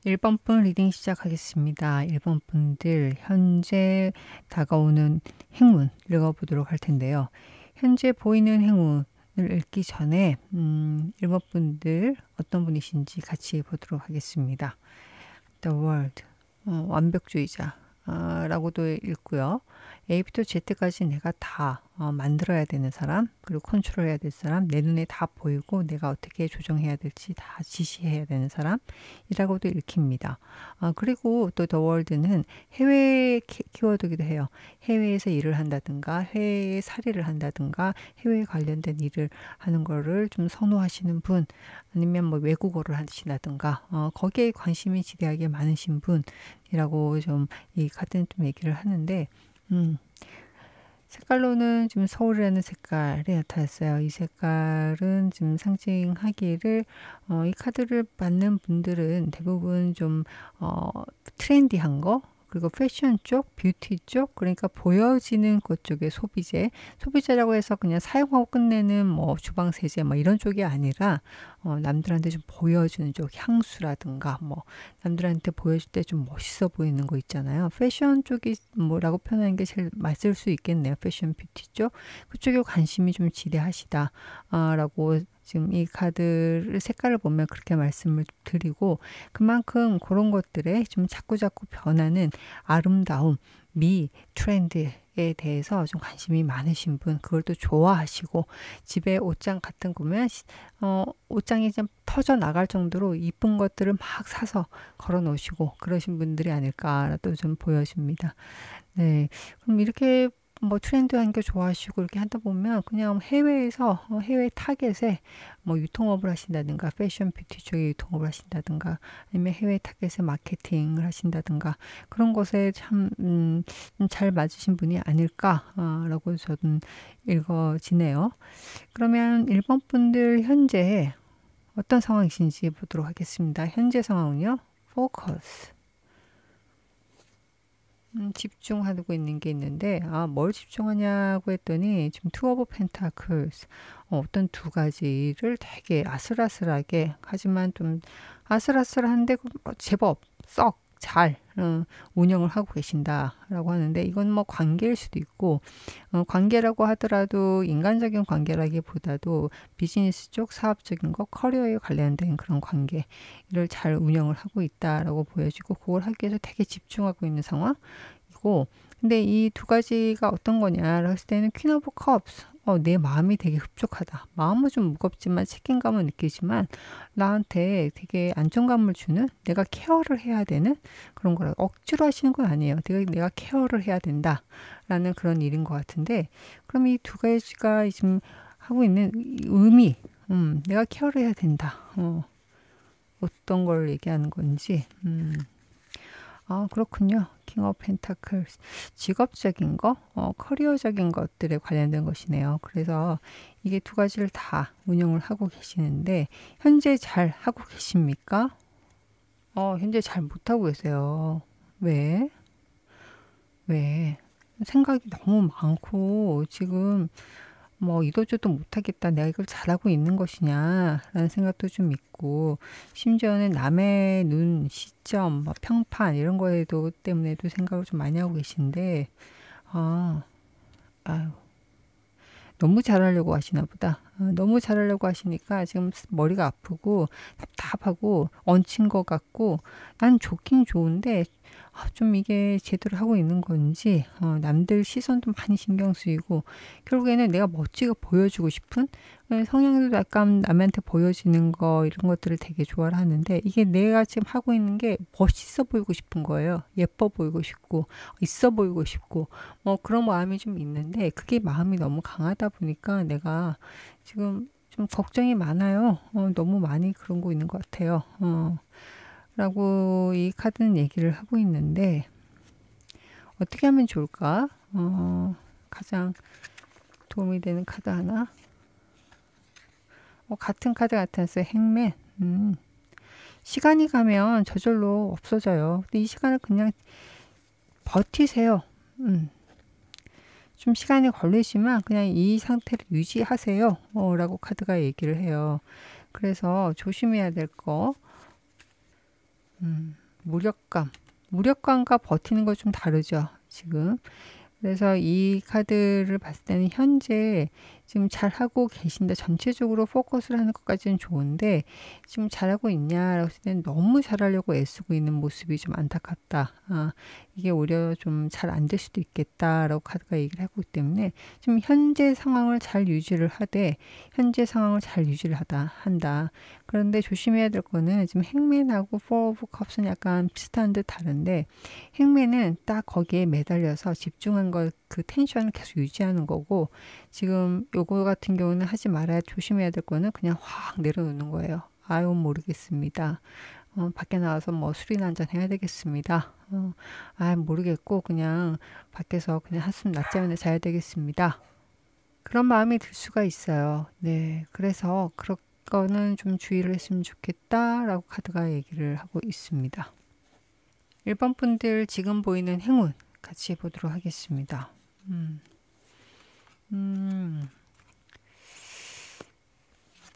1번 분 리딩 시작하겠습니다. 1번 분들 현재 다가오는 행운 읽어보도록 할 텐데요. 현재 보이는 행운을 읽기 전에 1번 분들 어떤 분이신지 같이 보도록 하겠습니다. The world, 완벽주의자 라고도 읽고요. A부터 Z까지 내가 다 만들어야 되는 사람, 그리고 컨트롤해야 될 사람, 내 눈에 다 보이고 내가 어떻게 조정해야 될지 다 지시해야 되는 사람이라고도 읽힙니다. 그리고 또 The World는 해외 키워드기도 해요. 해외에서 일을 한다든가 해외에 살이를 한다든가 해외에 관련된 일을 하는 거를 좀 선호하시는 분, 아니면 뭐 외국어를 하신다든가 거기에 관심이 지대하게 많으신 분이라고 좀 이 카드는 좀 얘기를 하는데 색깔로는 지금 서울이라는 색깔이 나타났어요. 이 색깔은 지금 상징하기를 이 카드를 받는 분들은 대부분 좀 트렌디한 거, 그리고 패션 쪽, 뷰티 쪽, 그러니까 보여지는 것 쪽의 소비재라고 해서 그냥 사용하고 끝내는 뭐 주방 세제 뭐 이런 쪽이 아니라 남들한테 좀 보여주는 쪽, 향수라든가 뭐 남들한테 보여줄 때 좀 멋있어 보이는 거 있잖아요. 패션 쪽이 뭐라고 표현하는 게 제일 맞을 수 있겠네요. 패션 뷰티 쪽, 그쪽에 관심이 좀 지대하시다 라고 지금 이 카드를 색깔을 보면 그렇게 말씀을 드리고, 그만큼 그런 것들에 좀 자꾸자꾸 변하는 아름다움, 미, 트렌드에 대해서 좀 관심이 많으신 분, 그걸 또 좋아하시고 집에 옷장 같은 거 보면 옷장이 좀 터져 나갈 정도로 이쁜 것들을 막 사서 걸어 놓으시고 그러신 분들이 아닐까 또 좀 보여집니다. 네, 그럼 이렇게 뭐 트렌드한 게 좋아하시고 이렇게 하다 보면 그냥 해외에서 해외 타겟에 뭐 유통업을 하신다든가 패션 뷰티 쪽에 유통업을 하신다든가 아니면 해외 타겟에 마케팅을 하신다든가 그런 것에 참 잘 맞으신 분이 아닐까라고 저는 읽어지네요. 그러면 1번 분들 현재 어떤 상황이신지 보도록 하겠습니다. 현재 상황은요. 포커스. 집중하고 있는 게 있는데 뭘 집중하냐고 했더니 지금 투 오브 펜타클스 어떤 두 가지를 되게 아슬아슬하게, 하지만 좀 아슬아슬한데 제법 썩 잘 운영을 하고 계신다라고 하는데, 이건 뭐 관계일 수도 있고 관계라고 하더라도 인간적인 관계라기보다도 비즈니스 쪽 사업적인 거, 커리어에 관련된 그런 관계를 잘 운영을 하고 있다라고 보여지고, 그걸 하기 위해서 되게 집중하고 있는 상황이고, 근데 이 두 가지가 어떤 거냐라고 했을 때는 퀸 오브 컵스, 내 마음이 되게 흡족하다. 마음은 좀 무겁지만 책임감은 느끼지만 나한테 되게 안정감을 주는, 내가 케어를 해야 되는 그런 거라. 억지로 하시는 건 아니에요. 내가 케어를 해야 된다 라는 그런 일인 것 같은데, 그럼 이 두 가지가 지금 하고 있는 의미, 내가 케어를 해야 된다. 어떤 걸 얘기하는 건지. 그렇군요. 킹 오브 펜타클스. 직업적인 거, 커리어적인 것들에 관련된 것이네요. 그래서 이게 두 가지를 다 운영을 하고 계시는데, 현재 잘 하고 계십니까? 현재 잘 못하고 계세요. 왜? 왜? 생각이 너무 많고, 지금 뭐 이도저도 못하겠다, 내가 이걸 잘하고 있는 것이냐 라는 생각도 좀 있고, 심지어는 남의 눈, 시점, 뭐 평판 이런 거에도 때문에도 생각을 좀 많이 하고 계신데 아유, 너무 잘하려고 하시나 보다. 너무 잘하려고 하시니까 지금 머리가 아프고 답답하고 얹힌 것 같고, 난 좋긴 좋은데 좀 이게 제대로 하고 있는 건지, 남들 시선도 많이 신경 쓰이고, 결국에는 내가 멋지게 보여주고 싶은 성향도 약간 남한테 보여지는 거, 이런 것들을 되게 좋아를 하는데, 이게 내가 지금 하고 있는 게 멋있어 보이고 싶은 거예요. 예뻐 보이고 싶고 있어 보이고 싶고 뭐 그런 마음이 좀 있는데, 그게 마음이 너무 강하다 보니까 내가 지금 좀 걱정이 많아요. 너무 많이 그런 거 있는 것 같아요. 라고 이 카드는 얘기를 하고 있는데, 어떻게 하면 좋을까? 가장 도움이 되는 카드 하나? 같은 카드 같았어요. 행맨. 시간이 가면 저절로 없어져요. 근데 이 시간을 그냥 버티세요. 좀 시간이 걸리지만 그냥 이 상태를 유지하세요. 라고 카드가 얘기를 해요. 그래서 조심해야 될 거, 무력감. 무력감과 버티는 거 좀 다르죠, 지금. 그래서 이 카드를 봤을 때는 현재 지금 잘하고 계신다. 전체적으로 포커스를 하는 것까지는 좋은데 지금 잘하고 있냐라고 했을 때는 너무 잘하려고 애쓰고 있는 모습이 좀 안타깝다. 이게 오히려 좀 잘 안 될 수도 있겠다라고 카드가 얘기를 하고 있기 때문에 지금 현재 상황을 잘 유지를 하되 현재 상황을 잘 유지를 한다. 그런데 조심해야 될 거는 지금 행맨하고 포 오브 컵스는 약간 비슷한 듯 다른데 행맨은 딱 거기에 매달려서 집중한 걸 그 텐션을 계속 유지하는 거고 지금 요거 같은 경우는 하지 말아야 조심해야 될 거는 그냥 확 내려놓는 거예요. 아유 모르겠습니다. 밖에 나가서 뭐 술이나 한잔 해야 되겠습니다. 모르겠고 그냥 밖에서 그냥 한숨 낮잠이나 자야 되겠습니다. 그런 마음이 들 수가 있어요. 네, 그래서 그런 거는 좀 주의를 했으면 좋겠다라고 카드가 얘기를 하고 있습니다. 1번 분들 지금 보이는 행운 같이 보도록 하겠습니다.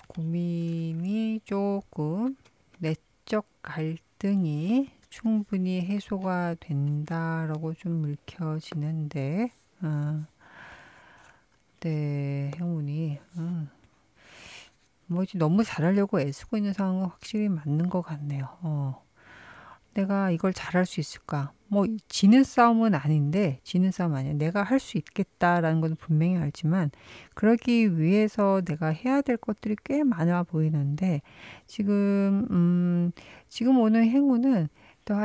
고민이 조금 내적 갈등이 충분히 해소가 된다라고 좀 읽혀지는데 네, 행운이 뭐지 너무 잘하려고 애쓰고 있는 상황은 확실히 맞는 것 같네요. 내가 이걸 잘할 수 있을까? 뭐 지는 싸움은 아닌데 지는 싸움 아니야. 내가 할 수 있겠다라는 건 분명히 알지만 그러기 위해서 내가 해야 될 것들이 꽤 많아 보이는데 지금 오는 행운은 더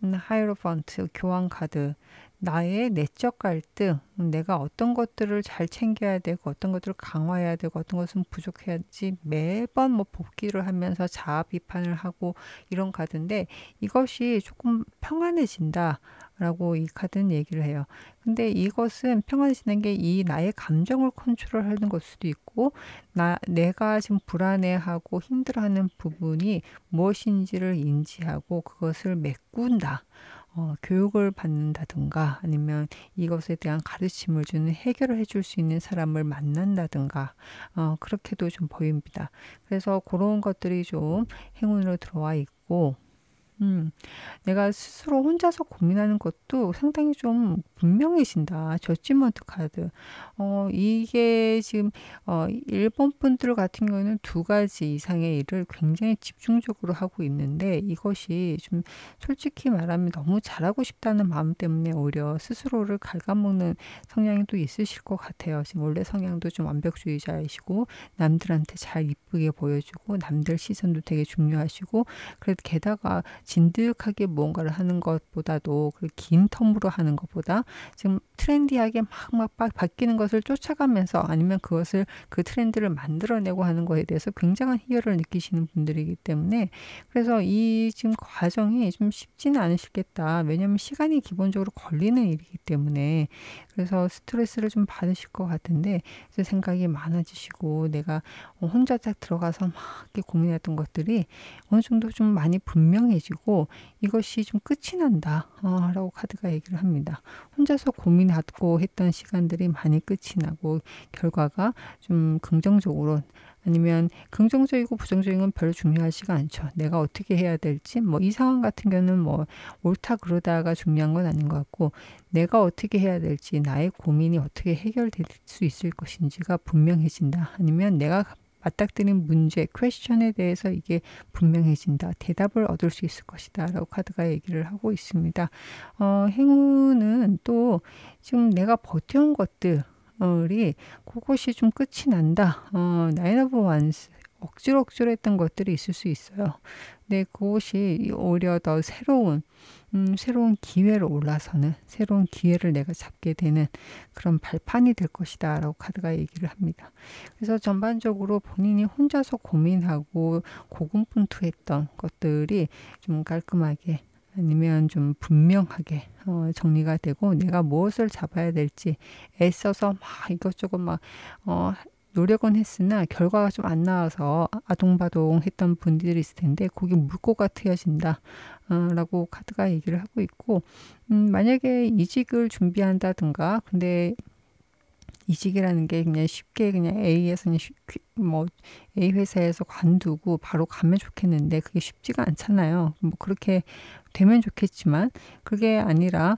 하이로펀트 교황 카드 나의 내적 갈등, 내가 어떤 것들을 잘 챙겨야 되고 어떤 것들을 강화해야 되고 어떤 것은 부족해야지 매번 뭐 복귀를 하면서 자아 비판을 하고 이런 카드인데 이것이 조금 평안해진다. 라고 이 카드는 얘기를 해요. 근데 이것은 평안해지는 게 이 나의 감정을 컨트롤하는 걸 수도 있고 내가 지금 불안해하고 힘들어하는 부분이 무엇인지를 인지하고 그것을 메꾼다. 교육을 받는다든가 아니면 이것에 대한 가르침을 주는 해결을 해줄 수 있는 사람을 만난다든가 그렇게도 좀 보입니다. 그래서 그런 것들이 좀 행운으로 들어와 있고 내가 스스로 혼자서 고민하는 것도 상당히 좀 분명해진다. 저지먼트 카드. 이게 지금 1번 분들 같은 경우는 두 가지 이상의 일을 굉장히 집중적으로 하고 있는데 이것이 좀 솔직히 말하면 너무 잘하고 싶다는 마음 때문에 오히려 스스로를 갉아먹는 성향이 또 있으실 것 같아요. 지금 원래 성향도 좀 완벽주의자이시고 남들한테 잘 이쁘게 보여주고 남들 시선도 되게 중요하시고 그래도 게다가 진득하게 무언가를 하는 것보다도 그 긴 텀으로 하는 것보다 지금 트렌디하게 막 바뀌는 것을 쫓아가면서 아니면 그 트렌드를 만들어내고 하는 것에 대해서 굉장한 희열을 느끼시는 분들이기 때문에 그래서 이 지금 과정이 좀 쉽지는 않으시겠다. 왜냐하면 시간이 기본적으로 걸리는 일이기 때문에 그래서 스트레스를 좀 받으실 것 같은데 그래서 생각이 많아지시고 내가 혼자 딱 들어가서 막 이렇게 고민했던 것들이 어느 정도 좀 많이 분명해지고 이것이 좀 끝이 난다 라고 카드가 얘기를 합니다. 혼자서 고민하고 했던 시간들이 많이 끝이 나고 결과가 좀 긍정적으로 아니면 긍정적이고 부정적인 건 별로 중요하지가 않죠. 내가 어떻게 해야 될지 뭐 이 상황 같은 경우는 뭐 옳다 그러다가 중요한 건 아닌 것 같고 내가 어떻게 해야 될지 나의 고민이 어떻게 해결될 수 있을 것인지가 분명해진다. 아니면 내가 맞닥뜨린 문제, 퀘스천에 대해서 이게 분명해진다. 대답을 얻을 수 있을 것이다. 라고 카드가 얘기를 하고 있습니다. 행운은 또 지금 내가 버텨온 것들이 그것이 좀 끝이 난다. 나인 오브 원스. 억지로 했던 것들이 있을 수 있어요. 근데 그것이 오히려 더 새로운 기회로 올라서는 새로운 기회를 내가 잡게 되는 그런 발판이 될 것이다 라고 카드가 얘기를 합니다. 그래서 전반적으로 본인이 혼자서 고민하고 고군분투했던 것들이 좀 깔끔하게 아니면 좀 분명하게 정리가 되고 내가 무엇을 잡아야 될지 애써서 막 이것저것 막 노력은 했으나 결과가 좀 안 나와서 아동바동 했던 분들이 있을 텐데 그게 물고가 트여진다 라고 카드가 얘기를 하고 있고 만약에 이직을 준비한다든가 근데 이직이라는 게 그냥 쉽게 그냥 A에서는 뭐 A 회사에서 관두고 바로 가면 좋겠는데 그게 쉽지가 않잖아요. 뭐 그렇게 되면 좋겠지만 그게 아니라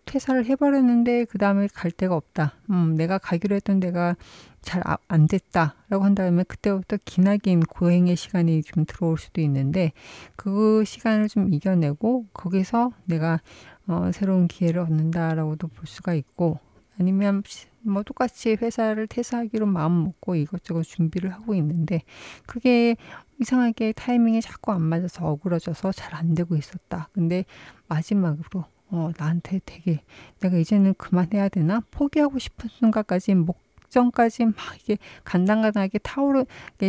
퇴사를 해버렸는데 그 다음에 갈 데가 없다. 내가 가기로 했던 데가 잘 안 됐다라고 한다면 그때부터 기나긴 고행의 시간이 좀 들어올 수도 있는데 그 시간을 좀 이겨내고 거기서 내가 새로운 기회를 얻는다라고도 볼 수가 있고 아니면 뭐 똑같이 회사를 퇴사하기로 마음 먹고 이것저것 준비를 하고 있는데 그게 이상하게 타이밍이 자꾸 안 맞아서 어그러져서 잘 안 되고 있었다. 근데 마지막으로 나한테 되게 내가 이제는 그만해야 되나? 포기하고 싶은 순간까지 목전까지 막 이게 간당간당하게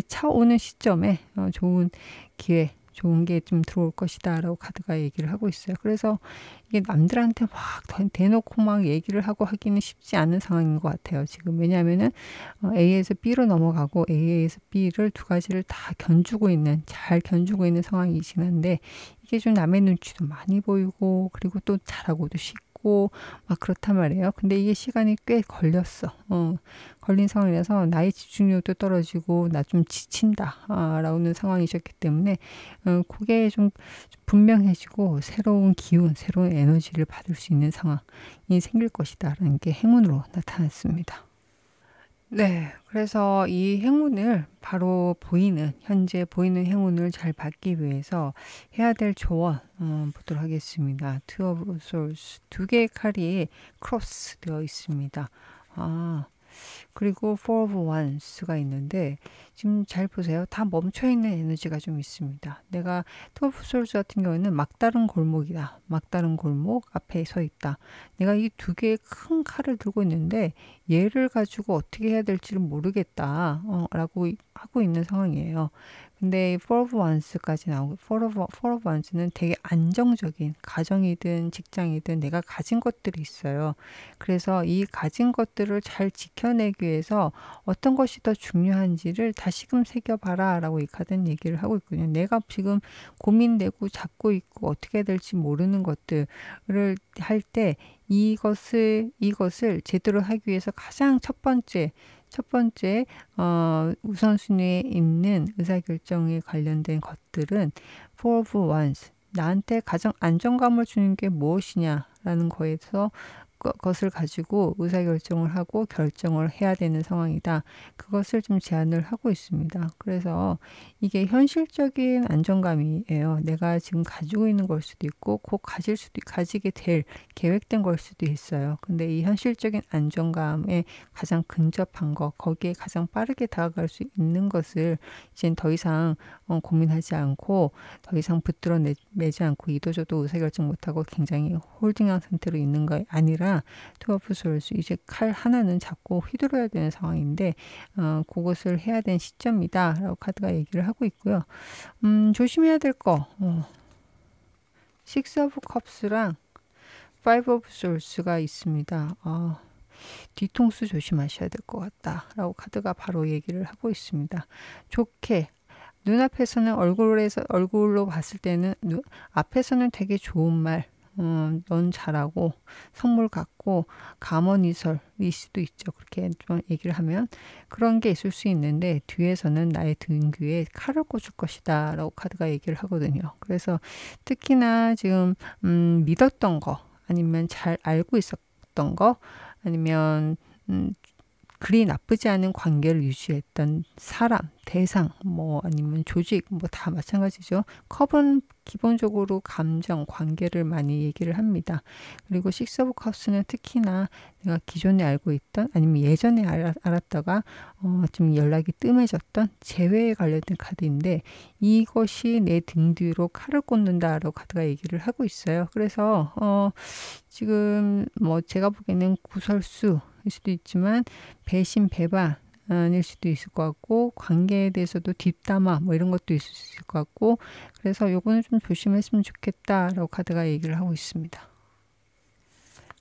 차오는 시점에 좋은 기회, 좋은 게 좀 들어올 것이다 라고 카드가 얘기를 하고 있어요. 그래서 이게 남들한테 막 대놓고 막 얘기를 하고 하기는 쉽지 않은 상황인 것 같아요. 지금 왜냐하면은 A에서 B로 넘어가고 A에서 B를 두 가지를 다 잘 견주고 있는 상황이긴 한데 이게 좀 남의 눈치도 많이 보이고 그리고 또 잘하고도 쉽고 막 그렇단 말이에요. 근데 이게 시간이 꽤 걸렸어. 걸린 상황이라서 나의 집중력도 떨어지고 나 좀 지친다 라는 상황이셨기 때문에 그게 좀 분명해지고 새로운 기운, 새로운 에너지를 받을 수 있는 상황이 생길 것이다 라는 게 행운으로 나타났습니다. 네, 그래서 이 행운을 바로 현재 보이는 행운을 잘 받기 위해서 해야 될 조언 보도록 하겠습니다. Two of Swords, 두 개의 칼이 크로스 되어 있습니다. 그리고 Four of Wands가 있는데 지금 잘 보세요. 다 멈춰있는 에너지가 좀 있습니다. 내가 Two of Swords 같은 경우에는 막다른 골목이다. 막다른 골목 앞에 서 있다. 내가 이 두 개의 큰 칼을 들고 있는데 얘를 가지고 어떻게 해야 될지를 모르겠다 라고 하고 있는 상황이에요. 근데 Four of Wands까지 나오고 Four of Wands는 되게 안정적인 가정이든 직장이든 내가 가진 것들이 있어요. 그래서 이 가진 것들을 잘 지켜내기 위해서 어떤 것이 더 중요한지를 다시금 새겨봐라 라고 이 카드는 얘기를 하고 있거든요. 내가 지금 고민되고 잡고 있고 어떻게 해야 될지 모르는 것들을 할 때 이것을 제대로 하기 위해서 가장 첫 번째 우선순위에 있는 의사결정에 관련된 것들은 Four of Wands, 나한테 가장 안정감을 주는 게 무엇이냐라는 거에서 것을 가지고 의사결정을 하고 결정을 해야 되는 상황이다. 그것을 좀 제안을 하고 있습니다. 그래서 이게 현실적인 안정감이에요. 내가 지금 가지고 있는 걸 수도 있고 곧 가지게 될 계획된 걸 수도 있어요. 근데 이 현실적인 안정감에 가장 근접한 것, 거기에 가장 빠르게 다가갈 수 있는 것을 이젠 더 이상 고민하지 않고 더 이상 붙들어 매지 않고 이도저도 의사결정 못하고 굉장히 홀딩한 상태로 있는 거 아니라 Two of Swords, 이제 칼 하나는 잡고 휘두르야 되는 상황인데 그것을 해야 되는 시점이다 라고 카드가 얘기를 하고 있고요. 조심해야 될 거 Six of Cups랑 Five of Swords가 있습니다. 뒤통수 조심하셔야 될 것 같다 라고 카드가 바로 얘기를 하고 있습니다. 좋게 눈앞에서는 얼굴로 봤을 때는 앞에서는 되게 좋은 말, 넌 잘하고 선물 갖고 감언이설일 수도 있죠. 그렇게 좀 얘기를 하면 그런 게 있을 수 있는데 뒤에서는 나의 등 뒤에 칼을 꽂을 것이다 라고 카드가 얘기를 하거든요. 그래서 특히나 지금 믿었던 거 아니면 잘 알고 있었던 거 아니면 그리 나쁘지 않은 관계를 유지했던 사람, 대상, 뭐 아니면 조직, 뭐 다 마찬가지죠. 컵은 기본적으로 감정, 관계를 많이 얘기를 합니다. 그리고 식스 오브 컵스는 특히나 내가 기존에 알고 있던 아니면 예전에 알았다가 좀 연락이 뜸해졌던 재회에 관련된 카드인데 이것이 내 등 뒤로 칼을 꽂는다라고 카드가 얘기를 하고 있어요. 그래서 지금 뭐 제가 보기에는 구설수일 수도 있지만 배신 배반일 수도 있을 것 같고 관계에 대해서도 뒷담화 뭐 이런 것도 있을 수 있을 것 같고 그래서 요거는 좀 조심했으면 좋겠다라고 카드가 얘기를 하고 있습니다.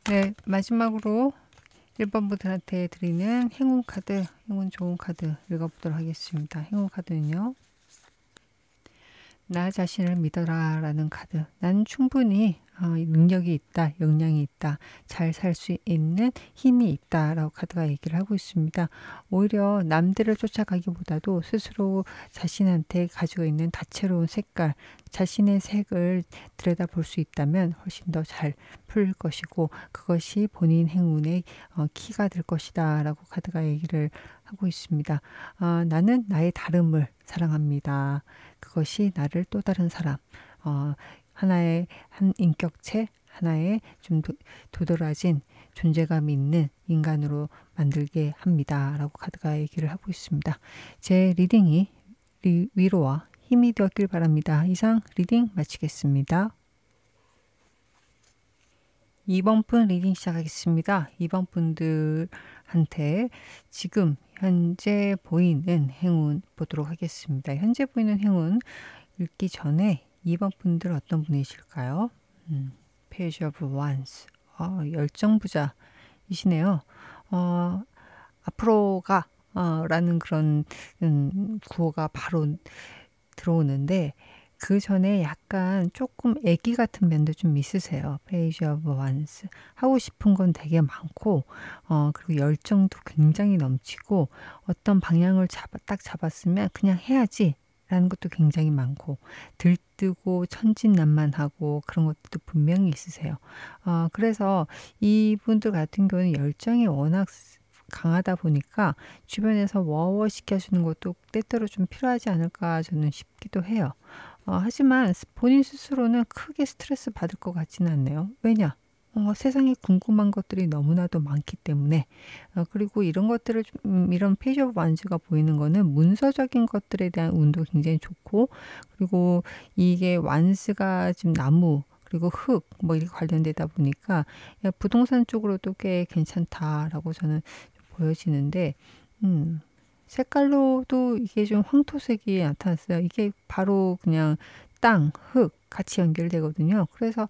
네, 마지막으로 1번 분들한테 드리는 행운 카드, 행운 좋은 카드 읽어보도록 하겠습니다. 행운 카드는요. 나 자신을 믿어라 라는 카드. 나는 충분히 능력이 있다, 역량이 있다, 잘 살 수 있는 힘이 있다라고 카드가 얘기를 하고 있습니다. 오히려 남들을 쫓아가기보다도 스스로 자신한테 가지고 있는 다채로운 색깔, 자신의 색을 들여다볼 수 있다면 훨씬 더 잘 풀 것이고 그것이 본인 행운의 키가 될 것이다 라고 카드가 얘기를 하고 있습니다. 나는 나의 다름을 사랑합니다. 그것이 나를 또 다른 사람, 하나의 한 인격체, 하나의 좀 도드라진 존재감 있는 인간으로 만들게 합니다. 라고 카드가 얘기를 하고 있습니다. 제 리딩이 위로와 힘이 되었길 바랍니다. 이상 리딩 마치겠습니다. 2번 분 리딩 시작하겠습니다. 2번 분들한테 지금 현재 보이는 행운 보도록 하겠습니다. 현재 보이는 행운 읽기 전에 2번 분들 어떤 분이실까요? Page of Wands. 열정부자이시네요. 앞으로가 라는 그런 구호가 바로 들어오는데 그 전에 약간 조금 애기 같은 면도 좀 있으세요. Page of Wands. 하고 싶은 건 되게 많고 그리고 열정도 굉장히 넘치고 어떤 방향을 딱 잡았으면 그냥 해야지 라는 것도 굉장히 많고 들뜨고 천진난만하고 그런 것도 분명히 있으세요. 그래서 이분들 같은 경우는 열정이 워낙 강하다 보니까 주변에서 워워 시켜주는 것도 때때로 좀 필요하지 않을까 저는 싶기도 해요. 하지만 본인 스스로는 크게 스트레스 받을 것 같지는 않네요. 왜냐? 세상에 궁금한 것들이 너무나도 많기 때문에 그리고 이런 것들을 이런 페이지 오브 완즈가 보이는 거는 문서적인 것들에 대한 운도 굉장히 좋고 그리고 이게 완스가 지금 나무 그리고 흙 뭐 이렇게 관련되다 보니까 부동산 쪽으로도 꽤 괜찮다라고 저는 좀 보여지는데 색깔로도 이게 좀 황토색이 나타났어요. 이게 바로 그냥 땅, 흙 같이 연결되거든요. 그래서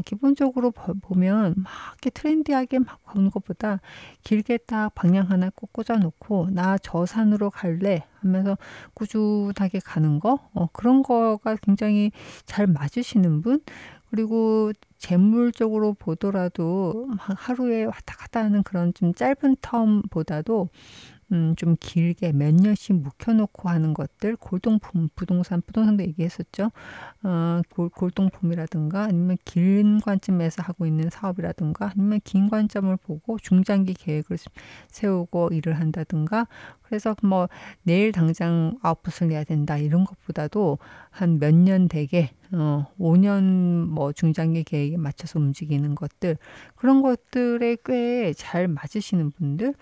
기본적으로 보면 막 이렇게 트렌디하게 막 보는 것보다 길게 딱 방향 하나 꼭 꽂아놓고 나 저 산으로 갈래 하면서 꾸준하게 가는 거 그런 거가 굉장히 잘 맞으시는 분 그리고 재물적으로 보더라도 막 하루에 왔다 갔다 하는 그런 좀 짧은 텀보다도 좀 길게 몇 년씩 묵혀놓고 하는 것들, 골동품, 부동산도 얘기했었죠. 골동품이라든가 아니면 긴 관점에서 하고 있는 사업이라든가 아니면 긴 관점을 보고 중장기 계획을 세우고 일을 한다든가 그래서 뭐 내일 당장 아웃풋을 내야 된다 이런 것보다도 한 몇 년 되게 5년 뭐 중장기 계획에 맞춰서 움직이는 것들 그런 것들에 꽤 잘 맞으시는 분들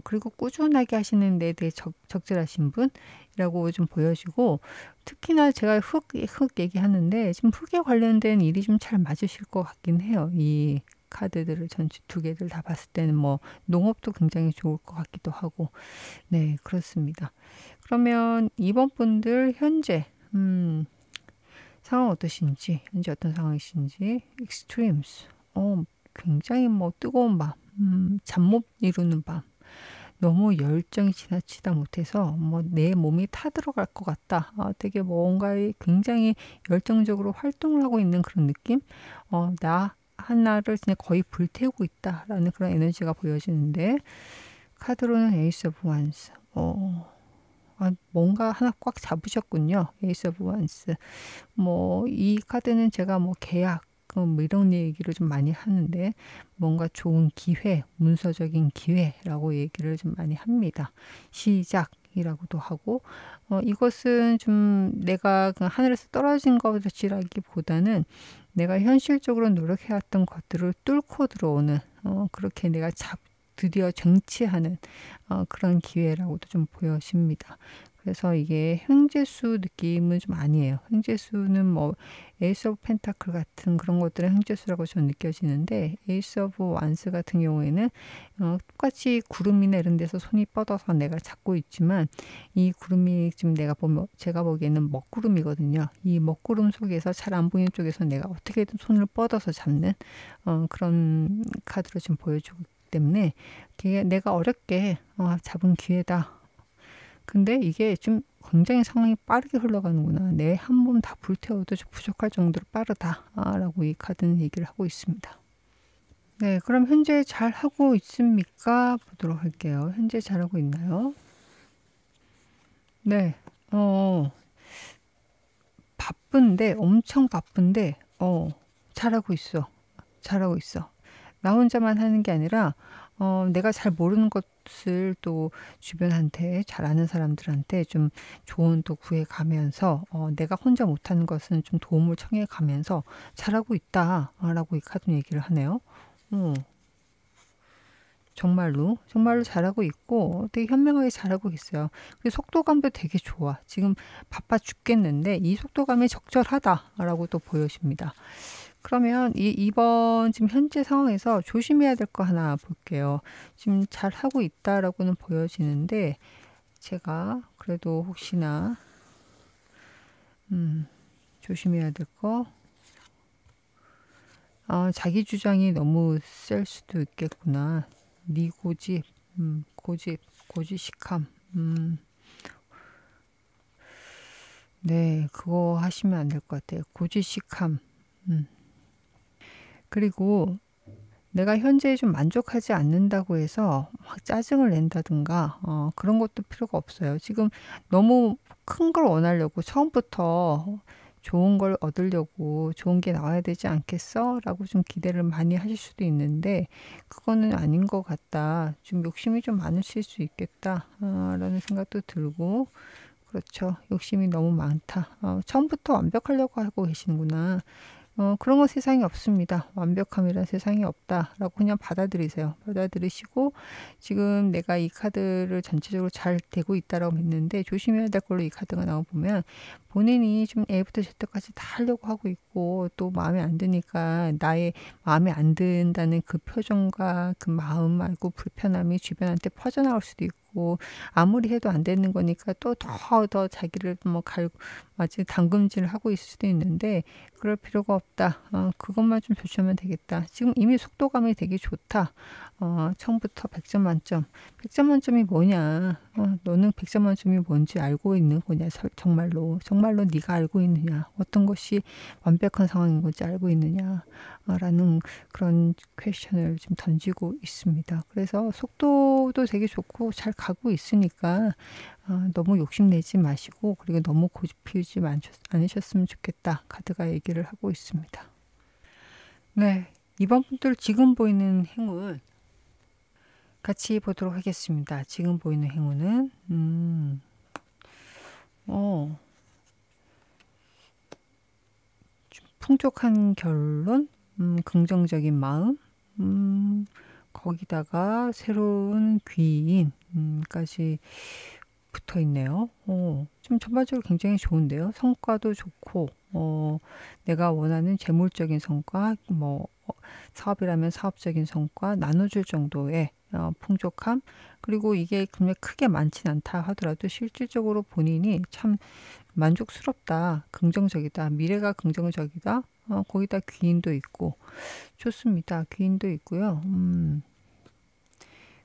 그리고 꾸준하게 하시는 데 되게 적절하신 분이라고 좀 보여지고 특히나 제가 흙 얘기하는데 지금 흙에 관련된 일이 좀 잘 맞으실 것 같긴 해요. 이 카드들을 전체 두 개를 다 봤을 때는 뭐 농업도 굉장히 좋을 것 같기도 하고 네 그렇습니다. 그러면 이번 분들 현재 상황 어떠신지 현재 어떤 상황이신지 extremes 굉장히 뭐 뜨거운 밤 잠 못 이루는 밤 너무 열정이 지나치다 못해서 뭐 내 몸이 타들어갈 것 같다. 되게 뭔가에 굉장히 열정적으로 활동을 하고 있는 그런 느낌? 나 하나를 그냥 거의 불태우고 있다라는 그런 에너지가 보여지는데 카드로는 에이스 오브 완스. 뭔가 하나 꽉 잡으셨군요. 에이스 오브 완스. 뭐 이 카드는 제가 뭐 계약 뭐 이런 얘기를 좀 많이 하는데 뭔가 좋은 기회, 문서적인 기회라고 얘기를 좀 많이 합니다. 시작이라고도 하고 이것은 좀 내가 그 하늘에서 떨어진 것이라기보다는 내가 현실적으로 노력해왔던 것들을 뚫고 들어오는 그렇게 내가 드디어 쟁취하는 그런 기회라고도 좀 보여집니다. 그래서 이게 횡재수 느낌은 좀 아니에요. 횡재수는 뭐 에이스 오브 펜타클 같은 그런 것들은 횡재수라고 저는 느껴지는데 에이스 오브 완스 같은 경우에는 똑같이 구름이나 이런 데서 손이 뻗어서 내가 잡고 있지만 이 구름이 지금 제가 보기에는 먹구름이거든요. 이 먹구름 속에서 잘 안 보이는 쪽에서 내가 어떻게든 손을 뻗어서 잡는 그런 카드로 지금 보여주고 있기 때문에 내가 어렵게 잡은 기회다. 근데 이게 좀 굉장히 상황이 빠르게 흘러가는구나. 내 한 몸 다 불태워도 좀 부족할 정도로 빠르다라고 이 카드는 얘기를 하고 있습니다. 네, 그럼 현재 잘하고 있습니까? 보도록 할게요. 현재 잘하고 있나요? 네, 바쁜데, 엄청 바쁜데, 잘하고 있어. 잘하고 있어. 나 혼자만 하는 게 아니라, 내가 잘 모르는 것을 또 주변한테, 잘 아는 사람들한테 좀 조언도 구해 가면서, 내가 혼자 못하는 것은 좀 도움을 청해 가면서 잘하고 있다라고 이 카드는 얘기를 하네요. 어, 정말로, 정말로 잘하고 있고 되게 현명하게 잘하고 있어요. 그리고 속도감도 되게 좋아. 지금 바빠 죽겠는데 이 속도감이 적절하다라고 또 보여집니다. 그러면 이번 지금 현재 상황에서 조심해야 될 거 하나 볼게요. 지금 잘하고 있다라고는 보여지는데 제가 그래도 혹시나 조심해야 될 거, 자기 주장이 너무 셀 수도 있겠구나. 네 고집, 고지식함. 네, 그거 하시면 안 될 것 같아요. 고지식함. 그리고 내가 현재에 좀 만족하지 않는다고 해서 막 짜증을 낸다든가, 그런 것도 필요가 없어요. 지금 너무 큰 걸 원하려고 처음부터 좋은 걸 얻으려고 좋은 게 나와야 되지 않겠어? 라고 좀 기대를 많이 하실 수도 있는데, 그거는 아닌 것 같다. 좀 욕심이 좀 많으실 수 있겠다. 라는 생각도 들고, 그렇죠. 욕심이 너무 많다. 처음부터 완벽하려고 하고 계시는구나. 그런 건 세상에 없습니다. 완벽함이란 세상에 없다라고 그냥 받아들이세요. 받아들이시고 지금 내가 이 카드를 전체적으로 잘 되고 있다라고 했는데 조심해야 될 걸로 이 카드가 나와 보면 본인이 좀 A부터 Z까지 다 하려고 하고 있고 또 마음에 안 드니까 나의 마음에 안 든다는 그 표정과 그 마음 말고 불편함이 주변한테 퍼져나올 수도 있고 아무리 해도 안 되는 거니까 또 더 자기를 뭐 마치 당금질을 하고 있을 수도 있는데 그럴 필요가 없다. 그것만 좀 조심하면 되겠다. 지금 이미 속도감이 되게 좋다. 처음부터 100점 만점. 100점 만점이 뭐냐? 너는 100점 만점이 뭔지 알고 있는 거냐? 정말로. 정말로 네가 알고 있느냐? 어떤 것이 완벽한 상황인 건지 알고 있느냐? 라는 그런 퀘스천을 지금 던지고 있습니다. 그래서 속도도 되게 좋고 잘 가고 있으니까 너무 욕심내지 마시고 그리고 너무 고집 피우지 않으셨으면 좋겠다. 카드가 얘기를 하고 있습니다. 네, 이번 분들 지금 보이는 행운 같이 보도록 하겠습니다. 지금 보이는 행운은 풍족한 결론, 긍정적인 마음, 거기다가 새로운 귀인까지 붙어 있네요. 좀 전반적으로 굉장히 좋은데요. 성과도 좋고, 내가 원하는 재물적인 성과, 뭐, 사업이라면 사업적인 성과, 나눠줄 정도의 풍족함, 그리고 이게 그냥 크게 많진 않다 하더라도 실질적으로 본인이 참 만족스럽다, 긍정적이다, 미래가 긍정적이다, 거기다 귀인도 있고, 좋습니다. 귀인도 있고요.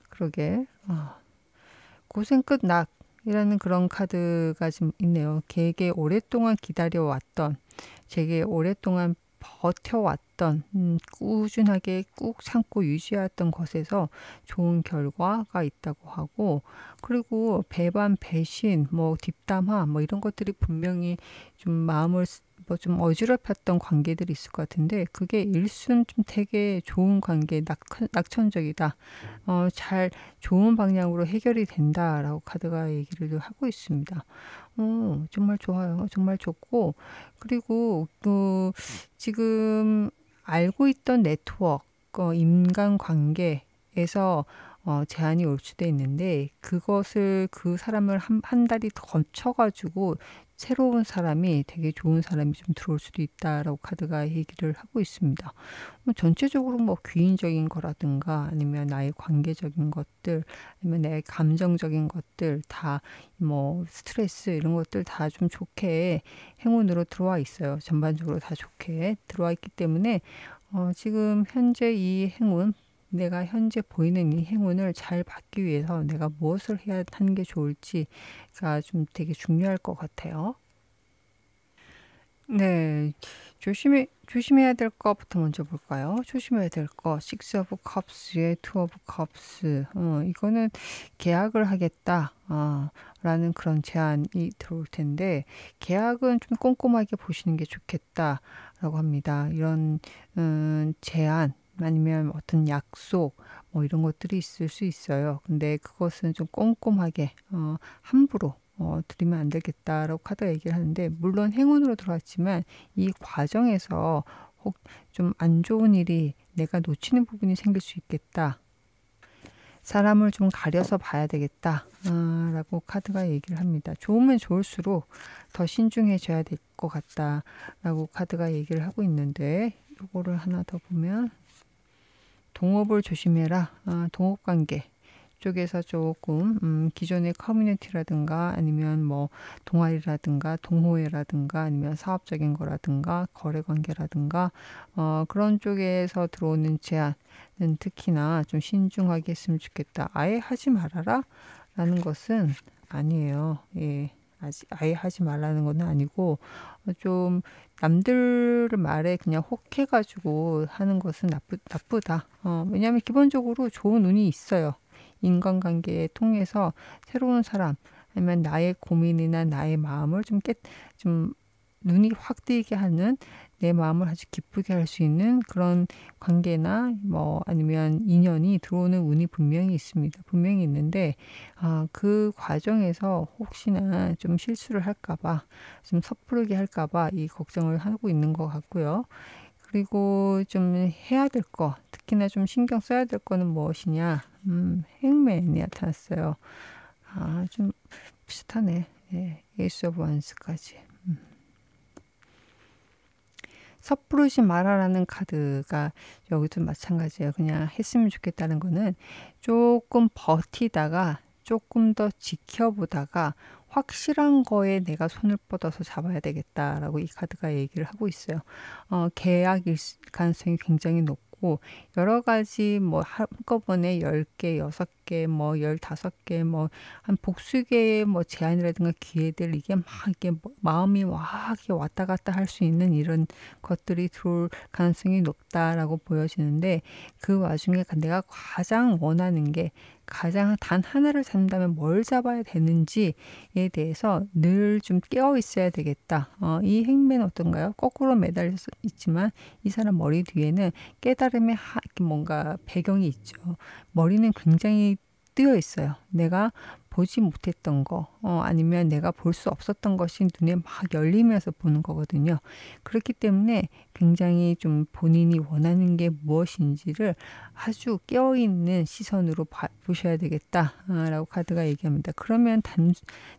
그러게, 고생 끝 낙이라는 그런 카드가 좀 있네요. 되게 오랫동안 기다려왔던, 되게 오랫동안 버텨왔던, 꾸준하게 꾹 참고 유지해왔던 것에서 좋은 결과가 있다고 하고, 그리고 배반, 배신, 뭐 뒷담화, 뭐 이런 것들이 분명히 좀 마음을 뭐 좀 어지럽혔던 관계들이 있을 것 같은데, 그게 일순 좀 되게 좋은 관계, 낙천적이다. 잘 좋은 방향으로 해결이 된다라고 카드가 얘기를 하고 있습니다. 정말 좋아요. 정말 좋고, 그리고 지금 알고 있던 네트워크, 인간관계에서 제한이 올 수도 있는데 그것을 그 사람을 한 달이 더 거쳐가지고 새로운 사람이 되게 좋은 사람이 좀 들어올 수도 있다라고 카드가 얘기를 하고 있습니다. 전체적으로 뭐 귀인적인 거라든가 아니면 나의 관계적인 것들 아니면 내 감정적인 것들 다 뭐 스트레스 이런 것들 다 좀 좋게 행운으로 들어와 있어요. 전반적으로 다 좋게 들어와 있기 때문에 지금 현재 이 행운 내가 현재 보이는 이 행운을 잘 받기 위해서 내가 무엇을 해야 하는 게 좋을지가 좀 되게 중요할 것 같아요. 네. 조심해야 될 거부터 먼저 볼까요? 조심해야 될 거. Six of Cups에 Two of Cups. 이거는 계약을 하겠다. 라는 그런 제안이 들어올 텐데, 계약은 좀 꼼꼼하게 보시는 게 좋겠다라고 합니다. 이런, 제안, 아니면 어떤 약속, 뭐 이런 것들이 있을 수 있어요. 근데 그것은 좀 꼼꼼하게, 함부로 드리면 안 되겠다라고 카드가 얘기를 하는데, 물론 행운으로 들어왔지만 이 과정에서 혹 좀 안 좋은 일이 내가 놓치는 부분이 생길 수 있겠다. 사람을 좀 가려서 봐야 되겠다. 라고 카드가 얘기를 합니다. 좋으면 좋을수록 더 신중해져야 될 것 같다. 라고 카드가 얘기를 하고 있는데, 요거를 하나 더 보면, 동업을 조심해라. 동업관계 쪽에서 조금 기존의 커뮤니티라든가 아니면 뭐 동아리라든가 동호회라든가 아니면 사업적인 거라든가 거래관계라든가 그런 쪽에서 들어오는 제안은 특히나 좀 신중하게 했으면 좋겠다. 아예 하지 말아라 라는 것은 아니에요. 예. 아예 하지 말라는 건 아니고 좀 남들 말에 그냥 혹해가지고 하는 것은 나쁘다. 왜냐하면 기본적으로 좋은 운이 있어요. 인간관계에 통해서 새로운 사람 아니면 나의 고민이나 나의 마음을 좀 눈이 확 뜨이게 하는 내 마음을 아주 기쁘게 할 수 있는 그런 관계나 뭐 아니면 인연이 들어오는 운이 분명히 있습니다. 분명히 있는데 그 과정에서 혹시나 좀 실수를 할까봐 좀 섣부르게 할까봐 이 걱정을 하고 있는 것 같고요. 그리고 좀 해야 될 거, 특히나 좀 신경 써야 될 거는 무엇이냐? 행맨이 나타났어요. 좀 비슷하네. 예, 에이스 오브 원스까지. 섣부르지 마라라는 카드가 여기도 마찬가지예요. 그냥 했으면 좋겠다는 거는 조금 버티다가 조금 더 지켜보다가 확실한 거에 내가 손을 뻗어서 잡아야 되겠다라고 이 카드가 얘기를 하고 있어요. 계약일 가능성이 굉장히 높고 여러 가지 뭐 한꺼번에 10개, 6개, 뭐 15개, 뭐 한 복수 개의 뭐 제안이라든가 기회들 이게 막 이게 마음이 막 이렇게 왔다 갔다 할 수 있는 이런 것들이 들어올 가능성이 높다라고 보여지는데 그 와중에 내가 가장 원하는 게 가장 단 하나를 잡는다면 뭘 잡아야 되는지에 대해서 늘 좀 깨어 있어야 되겠다. 이 행매는 어떤가요? 거꾸로 매달려 있지만 이 사람 머리 뒤에는 깨달음의 뭔가 배경이 있죠. 머리는 굉장히 뜨여 있어요. 내가 보지 못했던 거, 아니면 내가 볼 수 없었던 것이 눈에 막 열리면서 보는 거거든요. 그렇기 때문에 굉장히 좀 본인이 원하는 게 무엇인지를 아주 깨어있는 시선으로 보셔야 되겠다라고 카드가 얘기합니다. 그러면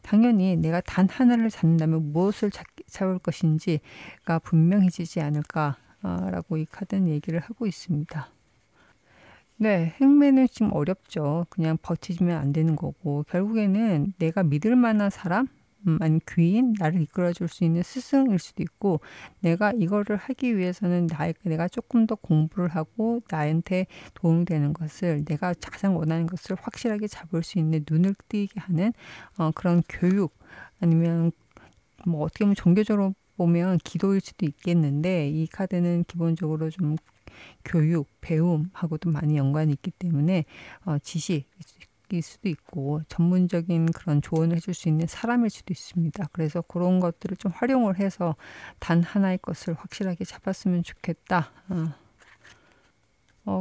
당연히 내가 단 하나를 잡는다면 무엇을 잡을 것인지가 분명해지지 않을까라고 이 카드는 얘기를 하고 있습니다. 네, 행매는 지금 어렵죠. 그냥 버티면 안 되는 거고, 결국에는 내가 믿을 만한 사람, 아니면 귀인, 나를 이끌어 줄 수 있는 스승일 수도 있고, 내가 이거를 하기 위해서는 내가 조금 더 공부를 하고, 나한테 도움이 되는 것을, 내가 가장 원하는 것을 확실하게 잡을 수 있는 눈을 뜨이게 하는 그런 교육, 아니면 뭐 어떻게 보면 종교적으로 보면 기도일 수도 있겠는데, 이 카드는 기본적으로 좀 교육, 배움하고도 많이 연관이 있기 때문에 지식일 수도 있고 전문적인 그런 조언을 해줄 수 있는 사람일 수도 있습니다. 그래서 그런 것들을 좀 활용을 해서 단 하나의 것을 확실하게 잡았으면 좋겠다.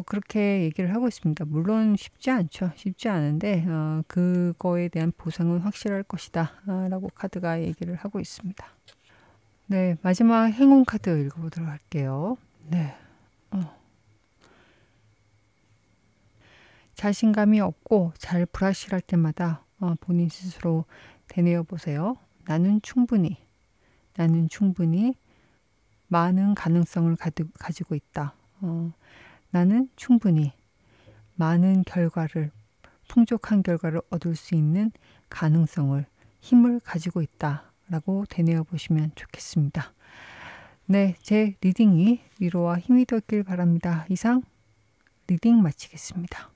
그렇게 얘기를 하고 있습니다. 물론 쉽지 않죠. 쉽지 않은데 그거에 대한 보상은 확실할 것이다. 라고 카드가 얘기를 하고 있습니다. 네, 마지막 행운 카드 읽어보도록 할게요. 네. 자신감이 없고 잘 불확실할 때마다 본인 스스로 되뇌어 보세요. 나는 충분히 많은 가능성을 가지고 있다. 나는 충분히 풍족한 결과를 얻을 수 있는 가능성을, 힘을 가지고 있다라고 되뇌어 보시면 좋겠습니다. 네, 제 리딩이 위로와 힘이 되었길 바랍니다. 이상 리딩 마치겠습니다.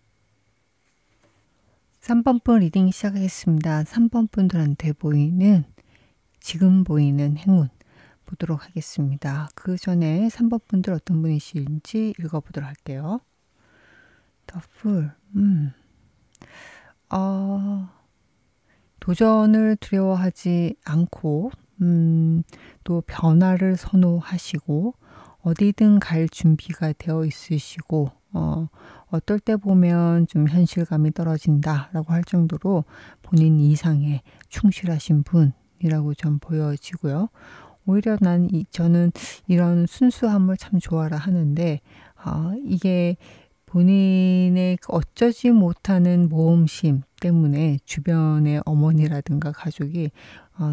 3번 분 리딩 시작하겠습니다. 3번 분들한테 지금 보이는 행운 보도록 하겠습니다. 그 전에 3번 분들 어떤 분이신지 읽어보도록 할게요. The Fool. 도전을 두려워하지 않고 또 변화를 선호하시고 어디든 갈 준비가 되어 있으시고 어떨 때 보면 좀 현실감이 떨어진다라고 할 정도로 본인 이상에 충실하신 분이라고 좀 보여지고요. 오히려 저는 이런 순수함을 참 좋아라 하는데 이게 본인의 어쩌지 못하는 모험심 때문에 주변의 어머니라든가 가족이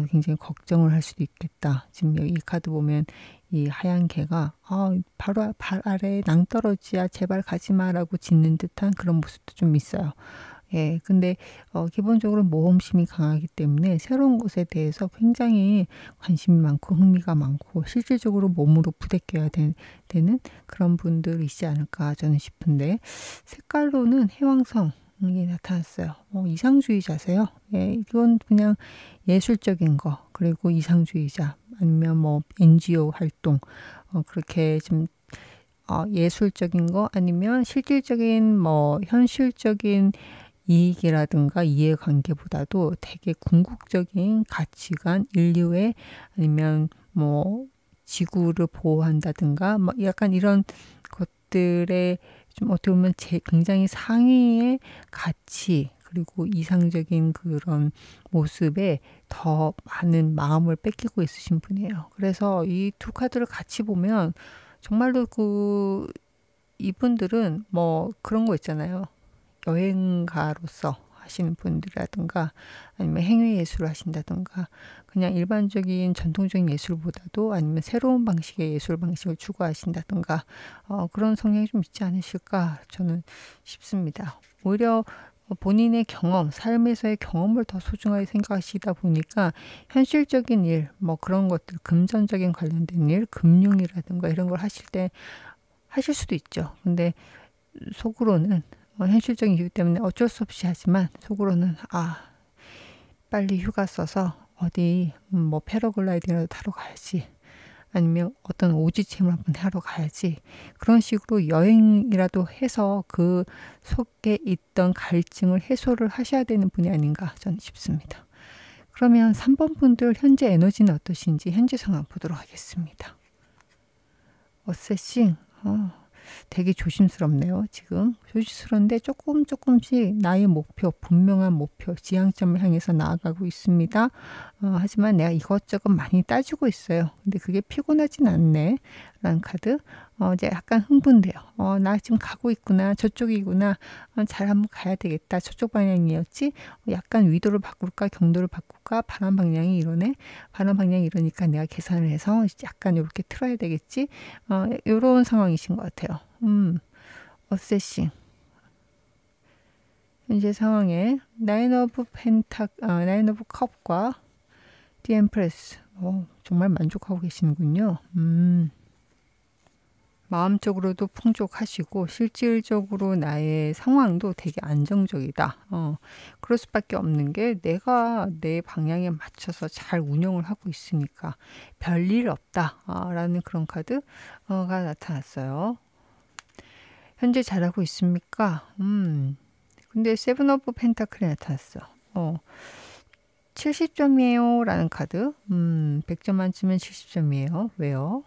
굉장히 걱정을 할 수도 있겠다. 지금 여기 이 카드 보면 이 하얀 개가 바로 발 아래에 낭떠러지야 제발 가지마라고 짖는 듯한 그런 모습도 좀 있어요. 예, 근데 기본적으로 모험심이 강하기 때문에 새로운 것에 대해서 굉장히 관심이 많고 흥미가 많고 실질적으로 몸으로 부대껴야 되는 그런 분들이지 않을까 저는 싶은데 색깔로는 해왕성이 나타났어요. 이상주의자세요. 예, 이건 그냥 예술적인 거 그리고 이상주의자 아니면 뭐 NGO 활동 그렇게 좀 예술적인 거 아니면 실질적인 뭐 현실적인 이익이라든가 이해관계보다도 되게 궁극적인 가치관, 인류의 아니면 뭐 지구를 보호한다든가 뭐 약간 이런 것들에 좀 어떻게 보면 굉장히 상위의 가치 그리고 이상적인 그런 모습에 더 많은 마음을 뺏기고 있으신 분이에요. 그래서 이 두 카드를 같이 보면 정말로 이분들은 뭐 그런 거 있잖아요. 여행가로서 하시는 분들이라든가 아니면 행위예술을 하신다든가 그냥 일반적인 전통적인 예술보다도 아니면 새로운 방식의 예술 방식을 추구하신다든가 그런 성향이 좀 있지 않으실까 저는 싶습니다. 오히려 본인의 경험, 삶에서의 경험을 더 소중하게 생각하시다 보니까 현실적인 일, 뭐 그런 것들, 금전적인 관련된 일, 금융이라든가 이런 걸 하실 수도 있죠. 근데 속으로는 현실적인 이유 때문에 어쩔 수 없이 하지만 속으로는 빨리 휴가 써서 어디 뭐 패러글라이딩이라도 타러 가야지 아니면 어떤 오지챔을 한번 하러 가야지 그런 식으로 여행이라도 해서 그 속에 있던 갈증을 해소를 하셔야 되는 분이 아닌가 저는 싶습니다. 그러면 3번 분들 현재 에너지는 어떠신지 현재 상황 보도록 하겠습니다. 어세싱 되게 조심스럽네요. 지금 조심스러운데 조금씩 나의 목표, 분명한 목표, 지향점을 향해서 나아가고 있습니다. 하지만 내가 이것저것 많이 따지고 있어요. 근데 그게 피곤하진 않네 라는 카드. 이제 약간 흥분돼요. 나 지금 가고 있구나. 저쪽이구나. 잘 한번 가야 되겠다. 저쪽 방향이었지. 약간 위도를 바꿀까 경도를 바꿀까 바람 방향이 이러네. 바람 방향이 이러니까 내가 계산을 해서 약간 이렇게 틀어야 되겠지. 이런 상황이신 것 같아요. 어세싱. 현재 상황에 나인 오브 컵과 디 엠프레스. 정말 만족하고 계시는군요. 마음적으로도 풍족하시고 실질적으로 나의 상황도 되게 안정적이다. 그럴 수밖에 없는 게 내가 내 방향에 맞춰서 잘 운영을 하고 있으니까 별일 없다. 라는 그런 카드가 나타났어요. 현재 잘하고 있습니까? 근데 세븐 오브 펜타클이 나타났어. 70점이에요 라는 카드. 100점 만점은 70점이에요. 왜요?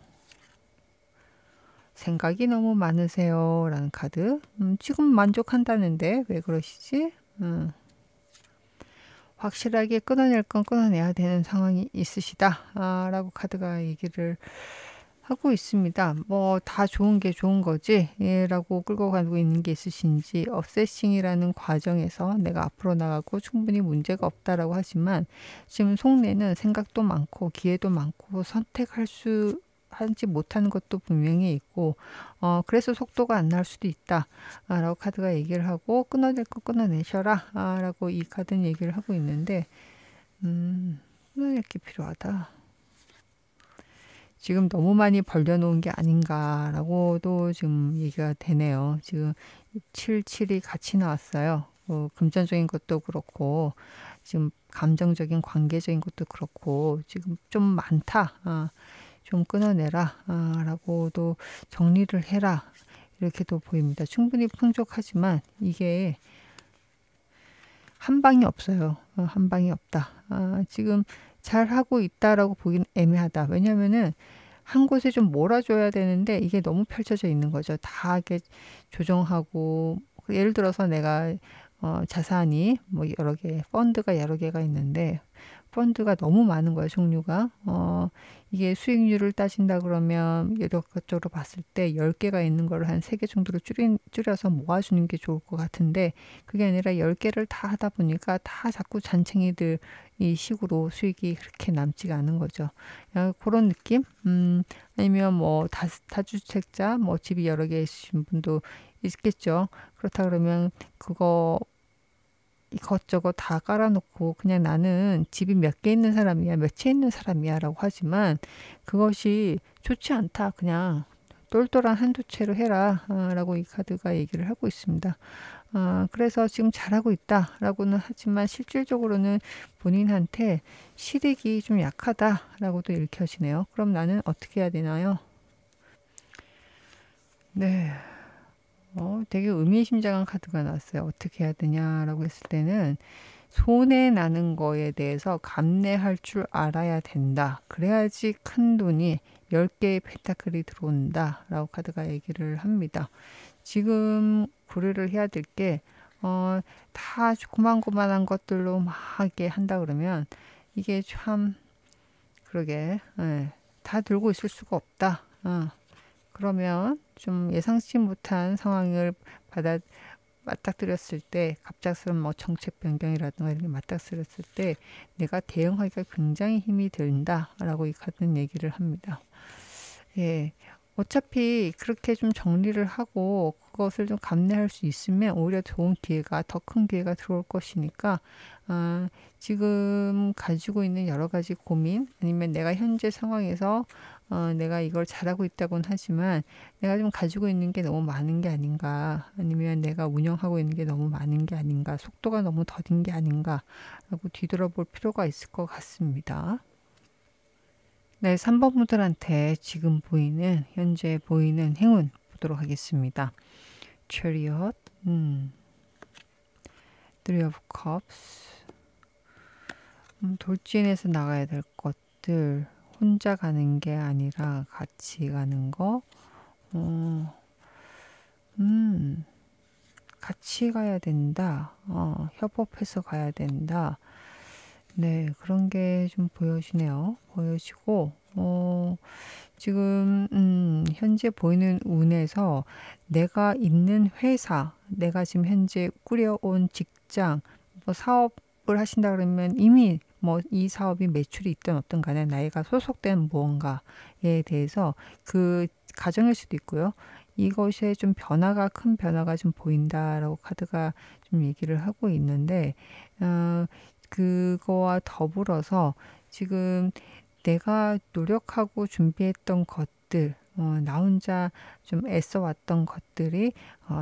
생각이 너무 많으세요 라는 카드. 지금 만족한다는데 왜 그러시지? 확실하게 끊어낼 건 끊어내야 되는 상황이 있으시다 라고 카드가 얘기를 하고 있습니다. 뭐 다 좋은 게 좋은 거지 라고 끌고 가고 있는 게 있으신지 어세싱이라는 과정에서 내가 앞으로 나가고 충분히 문제가 없다라고 하지만 지금 속내는 생각도 많고 기회도 많고 하지 못하는 것도 분명히 있고 그래서 속도가 안 날 수도 있다 라고 카드가 얘기를 하고 끊어낼 거 끊어내셔라 라고 이 카드는 얘기를 하고 있는데 끊어낼 게 필요하다. 지금 너무 많이 벌려놓은 게 아닌가라고도 지금 얘기가 되네요. 지금 7, 7이 같이 나왔어요. 금전적인 것도 그렇고 지금 감정적인 관계적인 것도 그렇고 지금 좀 많다. 좀 끊어내라. 라고도 정리를 해라. 이렇게도 보입니다. 충분히 풍족하지만 이게 한 방이 없어요. 한 방이 없다. 지금 잘하고 있다라고 보기는 애매하다. 왜냐면은 한 곳에 좀 몰아줘야 되는데 이게 너무 펼쳐져 있는 거죠. 다 이렇게 조정하고 예를 들어서 내가 자산이 뭐 여러 개 펀드가 여러 개가 있는데 펀드가 너무 많은 거예요, 종류가. 이게 수익률을 따진다 그러면 여러 쪽으로 봤을 때 10개가 있는 거를 한 3개 정도로 줄여서 모아주는 게 좋을 것 같은데 그게 아니라 10개를 다 하다 보니까 다 자꾸 잔챙이들 이 식으로 수익이 그렇게 남지가 않은 거죠. 그런 느낌? 아니면 뭐 다주택자, 뭐 집이 여러 개 있으신 분도 있겠죠. 그렇다 그러면 그거 이것저것 다 깔아놓고 그냥 나는 집이 몇 개 있는 사람이야, 몇 채 있는 사람이야 라고 하지만 그것이 좋지 않다. 그냥 똘똘한 한두 채로 해라 라고 이 카드가 얘기를 하고 있습니다. 그래서 지금 잘하고 있다 라고는 하지만 실질적으로는 본인한테 실익이 좀 약하다 라고도 읽혀지네요. 그럼 나는 어떻게 해야 되나요? 네. 되게 의미심장한 카드가 나왔어요. 어떻게 해야 되냐라고 했을 때는 손해 나는 거에 대해서 감내할 줄 알아야 된다. 그래야지 큰 돈이 10개의 펜타클이 들어온다. 라고 카드가 얘기를 합니다. 지금 고려를 해야 될 게, 다 고만고만한 것들로 막 이렇게 한다 그러면 이게 참, 그러게, 예, 다 들고 있을 수가 없다. 그러면 좀 예상치 못한 상황을 받아 맞닥뜨렸을 때 갑작스러운 뭐 정책 변경이라든가 이런 게 맞닥뜨렸을 때 내가 대응하기가 굉장히 힘이 든다라고 이 카드는 얘기를 합니다. 예. 어차피 그렇게 좀 정리를 하고 그것을 좀 감내할 수 있으면 오히려 좋은 기회가 더 큰 기회가 들어올 것이니까 지금 가지고 있는 여러 가지 고민 아니면 내가 현재 상황에서 내가 이걸 잘하고 있다고는 하지만 내가 좀 가지고 있는 게 너무 많은 게 아닌가 아니면 내가 운영하고 있는 게 너무 많은 게 아닌가 속도가 너무 더딘 게 아닌가 라고 뒤돌아볼 필요가 있을 것 같습니다. 네, 3번 분들한테 지금 보이는 현재 보이는 행운 보도록 하겠습니다. Chariot, Three of Cups, 돌진해서 나가야 될 것들, 혼자 가는 게 아니라 같이 가는 거, 같이 가야 된다, 협업해서 가야 된다. 네, 그런 게 좀 보여지네요. 보여지고, 지금, 현재 보이는 운에서 내가 있는 회사, 내가 지금 현재 꾸려온 직장, 뭐 사업을 하신다 그러면 이미 뭐 이 사업이 매출이 있든 어떤 간에 나이가 소속된 무언가에 대해서 그 가정일 수도 있고요. 이것에 좀 변화가, 큰 변화가 좀 보인다라고 카드가 좀 얘기를 하고 있는데, 그거와 더불어서 지금 내가 노력하고 준비했던 것들, 나 혼자 좀 애써왔던 것들이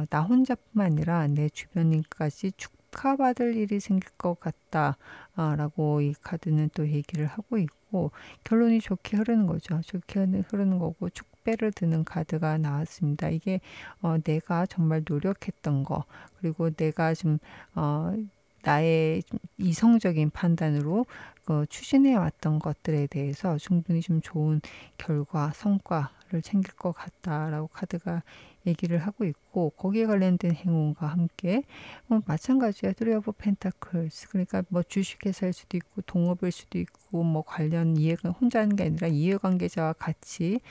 나 혼자뿐만 아니라 내 주변인까지 축하받을 일이 생길 것 같다. 라고 이 카드는 또 얘기를 하고 있고 결론이 좋게 흐르는 거죠. 좋게 흐르는 거고 축배를 드는 카드가 나왔습니다. 이게 내가 정말 노력했던 거 그리고 내가 좀 나의 좀 이성적인 판단으로 추진해 왔던 것들에 대해서 충분히 좀 좋은 결과, 성과를 챙길 것 같다라고 카드가 얘기를 하고 있고 거기에 관련된 행운과 함께 마찬가지야. Three of Pentacles. 그러니까 뭐 주식회사일 수도 있고 동업일 수도 있고 뭐 관련 이해가 혼자 하는 게 아니라 이해관계자와 같이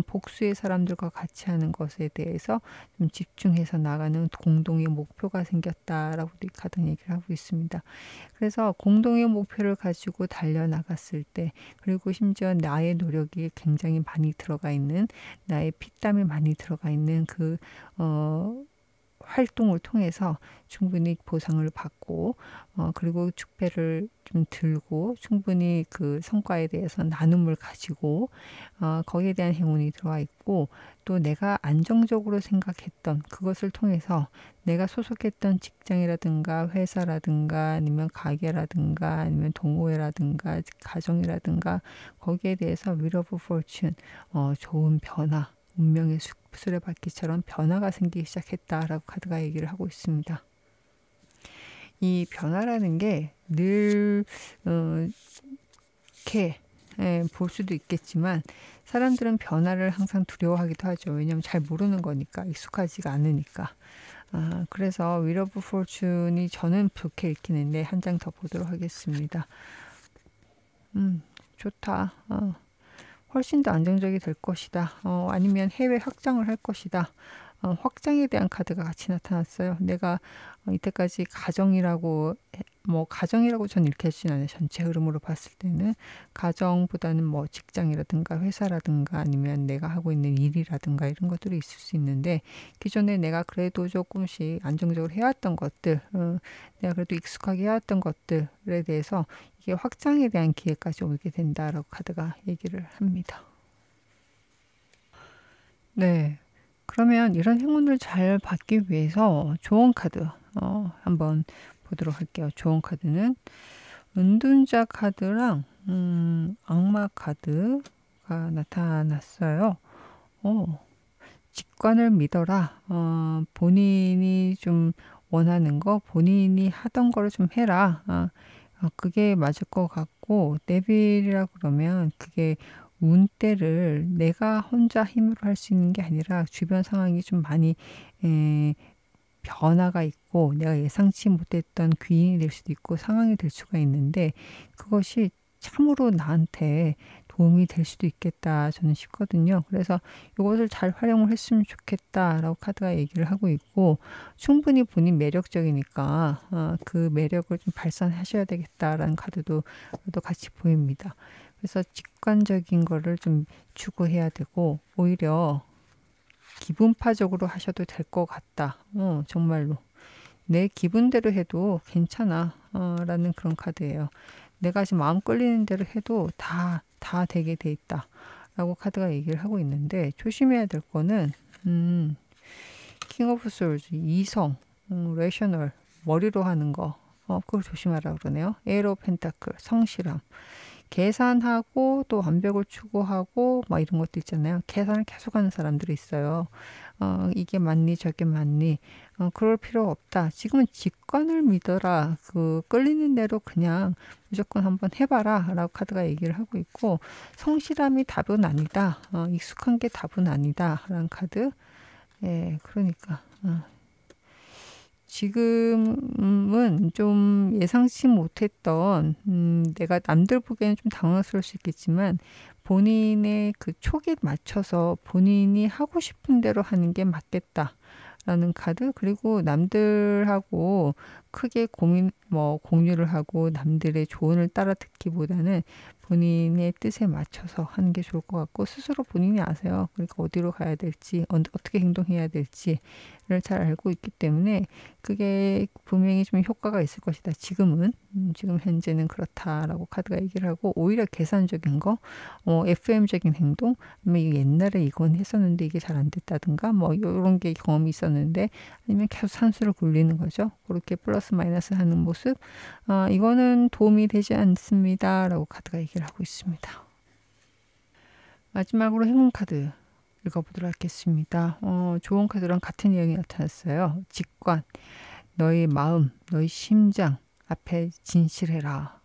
복수의 사람들과 같이 하는 것에 대해서 좀 집중해서 나가는 공동의 목표가 생겼다라고 이 카드는 얘기를 하고 있습니다. 그래서 공동의 목표를 가지고 달려나갔을 때 그리고 심지어 나의 노력이 굉장히 많이 들어가 있는 나의 피땀이 많이 들어가 있는 그 활동을 통해서 충분히 보상을 받고 그리고 축배를 좀 들고 충분히 그 성과에 대해서 나눔을 가지고 거기에 대한 행운이 들어와 있고 또 내가 안정적으로 생각했던 그것을 통해서 내가 소속했던 직장이라든가 회사라든가 아니면 가게라든가 아니면 동호회라든가 가정이라든가 거기에 대해서 Wheel of Fortune 좋은 변화 운명의 수레바퀴처럼 변화가 생기기 시작했다라고 카드가 얘기를 하고 있습니다. 이 변화라는 게 늘 이렇게 볼 수도 있겠지만 사람들은 변화를 항상 두려워하기도 하죠. 왜냐하면 잘 모르는 거니까 익숙하지가 않으니까. 그래서 Wheel of Fortune이 저는 좋게 읽히는데 한 장 더 보도록 하겠습니다. 좋다. 훨씬 더 안정적이 될 것이다. 아니면 해외 확장을 할 것이다. 확장에 대한 카드가 같이 나타났어요. 내가 이때까지 가정이라고 가정이라고 전 이렇게 하진 않아요. 전체 흐름으로 봤을 때는 가정보다는 뭐 직장이라든가 회사라든가 아니면 내가 하고 있는 일이라든가 이런 것들이 있을 수 있는데 기존에 내가 그래도 조금씩 안정적으로 해왔던 것들 내가 그래도 익숙하게 해왔던 것들에 대해서 이게 확장에 대한 기회까지 오게 된다라고 카드가 얘기를 합니다. 네. 그러면 이런 행운을 잘 받기 위해서 좋은 카드 한번 보도록 할게요. 좋은 카드는 은둔자 카드랑 악마 카드가 나타났어요. 직관을 믿어라. 본인이 좀 원하는 거, 본인이 하던 거를 좀 해라. 그게 맞을 것 같고 데빌이라 그러면 그게 운대를 내가 혼자 힘으로 할 수 있는 게 아니라 주변 상황이 좀 많이 변화가 있고 내가 예상치 못했던 귀인이 될 수도 있고 상황이 될 수가 있는데 그것이 참으로 나한테 도움이 될 수도 있겠다 저는 싶거든요. 그래서 이것을 잘 활용을 했으면 좋겠다라고 카드가 얘기를 하고 있고 충분히 본인 매력적이니까 그 매력을 좀 발산하셔야 되겠다라는 카드도 또 같이 보입니다. 그래서 직관적인 거를 좀 추구해야 되고 오히려 기분파적으로 하셔도 될 것 같다. 정말로. 내 기분대로 해도 괜찮아. 라는 그런 카드예요. 내가 지금 마음 끌리는 대로 해도 다 되게 돼 있다. 라고 카드가 얘기를 하고 있는데 조심해야 될 거는 킹 오브 솔즈, 이성, 레셔널, 머리로 하는 거 그걸 조심하라 그러네요. 에이로 오브 펜타클, 성실함. 계산하고 또 완벽을 추구하고 막 이런 것도 있잖아요. 계산을 계속하는 사람들이 있어요. 이게 맞니 저게 맞니 그럴 필요 없다. 지금은 직관을 믿어라. 그 끌리는 대로 그냥 무조건 한번 해봐라 라고 카드가 얘기를 하고 있고 성실함이 답은 아니다. 익숙한 게 답은 아니다 라는 카드. 예, 그러니까 지금은 좀 예상치 못했던 내가 남들 보기에는 좀 당황스러울 수 있겠지만 본인의 그 촉에 맞춰서 본인이 하고 싶은 대로 하는 게 맞겠다라는 카드 그리고 남들하고 크게 공유를 하고 남들의 조언을 따라 듣기보다는 본인의 뜻에 맞춰서 하는 게 좋을 것 같고 스스로 본인이 아세요. 그러니까 어디로 가야 될지 어떻게 행동해야 될지를 잘 알고 있기 때문에 그게 분명히 좀 효과가 있을 것이다. 지금 현재는 그렇다라고 카드가 얘기를 하고 오히려 계산적인 거, FM적인 행동, 아니면 옛날에 이건 했었는데 이게 잘 안 됐다든가 뭐 이런 게 경험이 있었는데 아니면 계속 산수를 굴리는 거죠. 그렇게 플러스 마이너스 하는 모습, 이거는 도움이 되지 않습니다라고 카드가 얘기를 하고 있습니다. 마지막으로 행운 카드 읽어보도록 하겠습니다. 좋은 카드랑 같은 내용이 나타났어요. 직관, 너의 마음, 너의 심장 앞에 진실해라.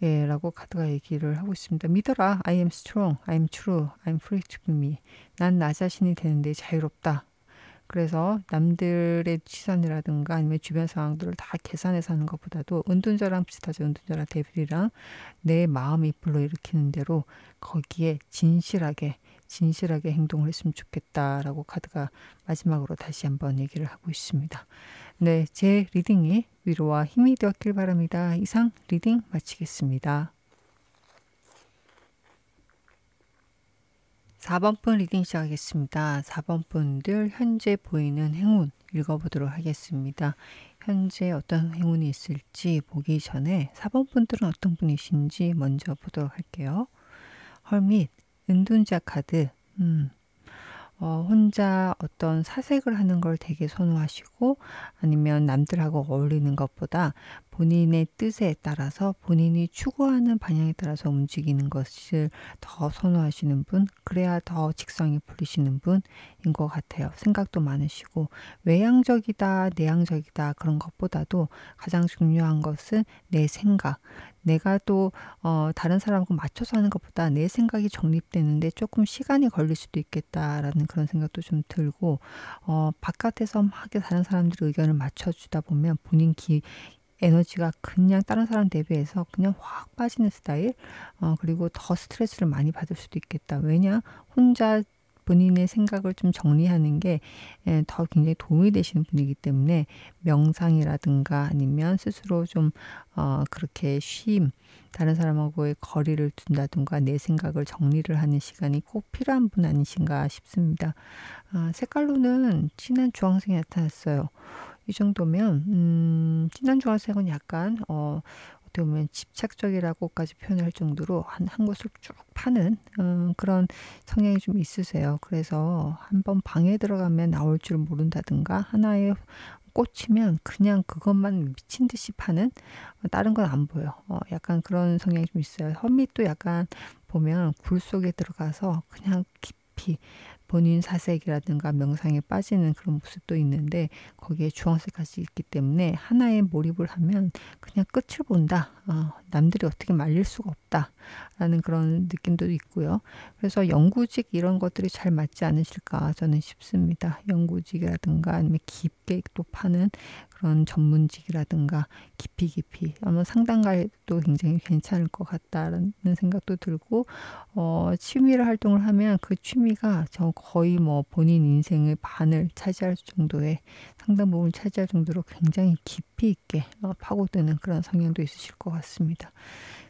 예, 라고 카드가 얘기를 하고 있습니다. 믿어라. I am strong, I am true, I am free to be me. 난 나 자신이 되는데 자유롭다. 그래서 남들의 시선이라든가 아니면 주변 상황들을 다 계산해서 하는 것보다도 은둔자랑 비슷하죠. 은둔자랑 데빌이랑 내 마음이 불러일으키는 대로 거기에 진실하게 행동을 했으면 좋겠다라고 카드가 마지막으로 다시 한번 얘기를 하고 있습니다. 네, 제 리딩이 위로와 힘이 되었길 바랍니다. 이상 리딩 마치겠습니다. 4번 분 리딩 시작하겠습니다. 4번 분들 현재 보이는 행운 읽어보도록 하겠습니다. 현재 어떤 행운이 있을지 보기 전에 4번 분들은 어떤 분이신지 먼저 보도록 할게요. 헐밋, 은둔자 카드. 혼자 어떤 사색을 하는 걸 되게 선호하시고 아니면 남들하고 어울리는 것보다 본인의 뜻에 따라서 본인이 추구하는 방향에 따라서 움직이는 것을 더 선호하시는 분, 그래야 더 직성이 풀리시는 분인 것 같아요. 생각도 많으시고 외향적이다, 내향적이다 그런 것보다도 가장 중요한 것은 내 생각, 내가 또 다른 사람하고 맞춰서 하는 것보다 내 생각이 정립되는데 조금 시간이 걸릴 수도 있겠다라는 그런 생각도 좀 들고 바깥에서 막 다른 사람들의 의견을 맞춰주다 보면 본인 에너지가 그냥 다른 사람 대비해서 그냥 확 빠지는 스타일. 그리고 더 스트레스를 많이 받을 수도 있겠다. 왜냐? 혼자 본인의 생각을 좀 정리하는 게 더 굉장히 도움이 되시는 분이기 때문에 명상이라든가 아니면 스스로 좀 그렇게 다른 사람하고의 거리를 둔다든가 내 생각을 정리를 하는 시간이 꼭 필요한 분 아니신가 싶습니다. 색깔로는 진한 주황색이 나타났어요. 이 정도면 진한 주황색은 약간 어떻게 보면 집착적이라고까지 표현을 할 정도로 한 곳을 쭉 파는 그런 성향이 좀 있으세요. 그래서 한번 방에 들어가면 나올 줄 모른다든가 하나에 꽂히면 그냥 그것만 미친 듯이 파는 다른 건 안 보여. 약간 그런 성향이 좀 있어요. 헛밑도 약간 보면 굴 속에 들어가서 그냥 깊이 본인 사색이라든가 명상에 빠지는 그런 모습도 있는데 거기에 주황색까지 있기 때문에 하나에 몰입을 하면 그냥 끝을 본다. 남들이 어떻게 말릴 수가 없다. 라는 그런 느낌도 있고요. 그래서 연구직 이런 것들이 잘 맞지 않으실까 저는 싶습니다. 연구직이라든가 아니면 깊게 또 파는 그런 전문직이라든가 깊이 아마 상담가도 굉장히 괜찮을 것 같다라는 생각도 들고 취미를 활동을 하면 그 취미가 거의 뭐 본인 인생의 반을 차지할 정도의 상당 부분을 차지할 정도로 굉장히 깊이 있게 파고드는 그런 성향도 있으실 것 같습니다.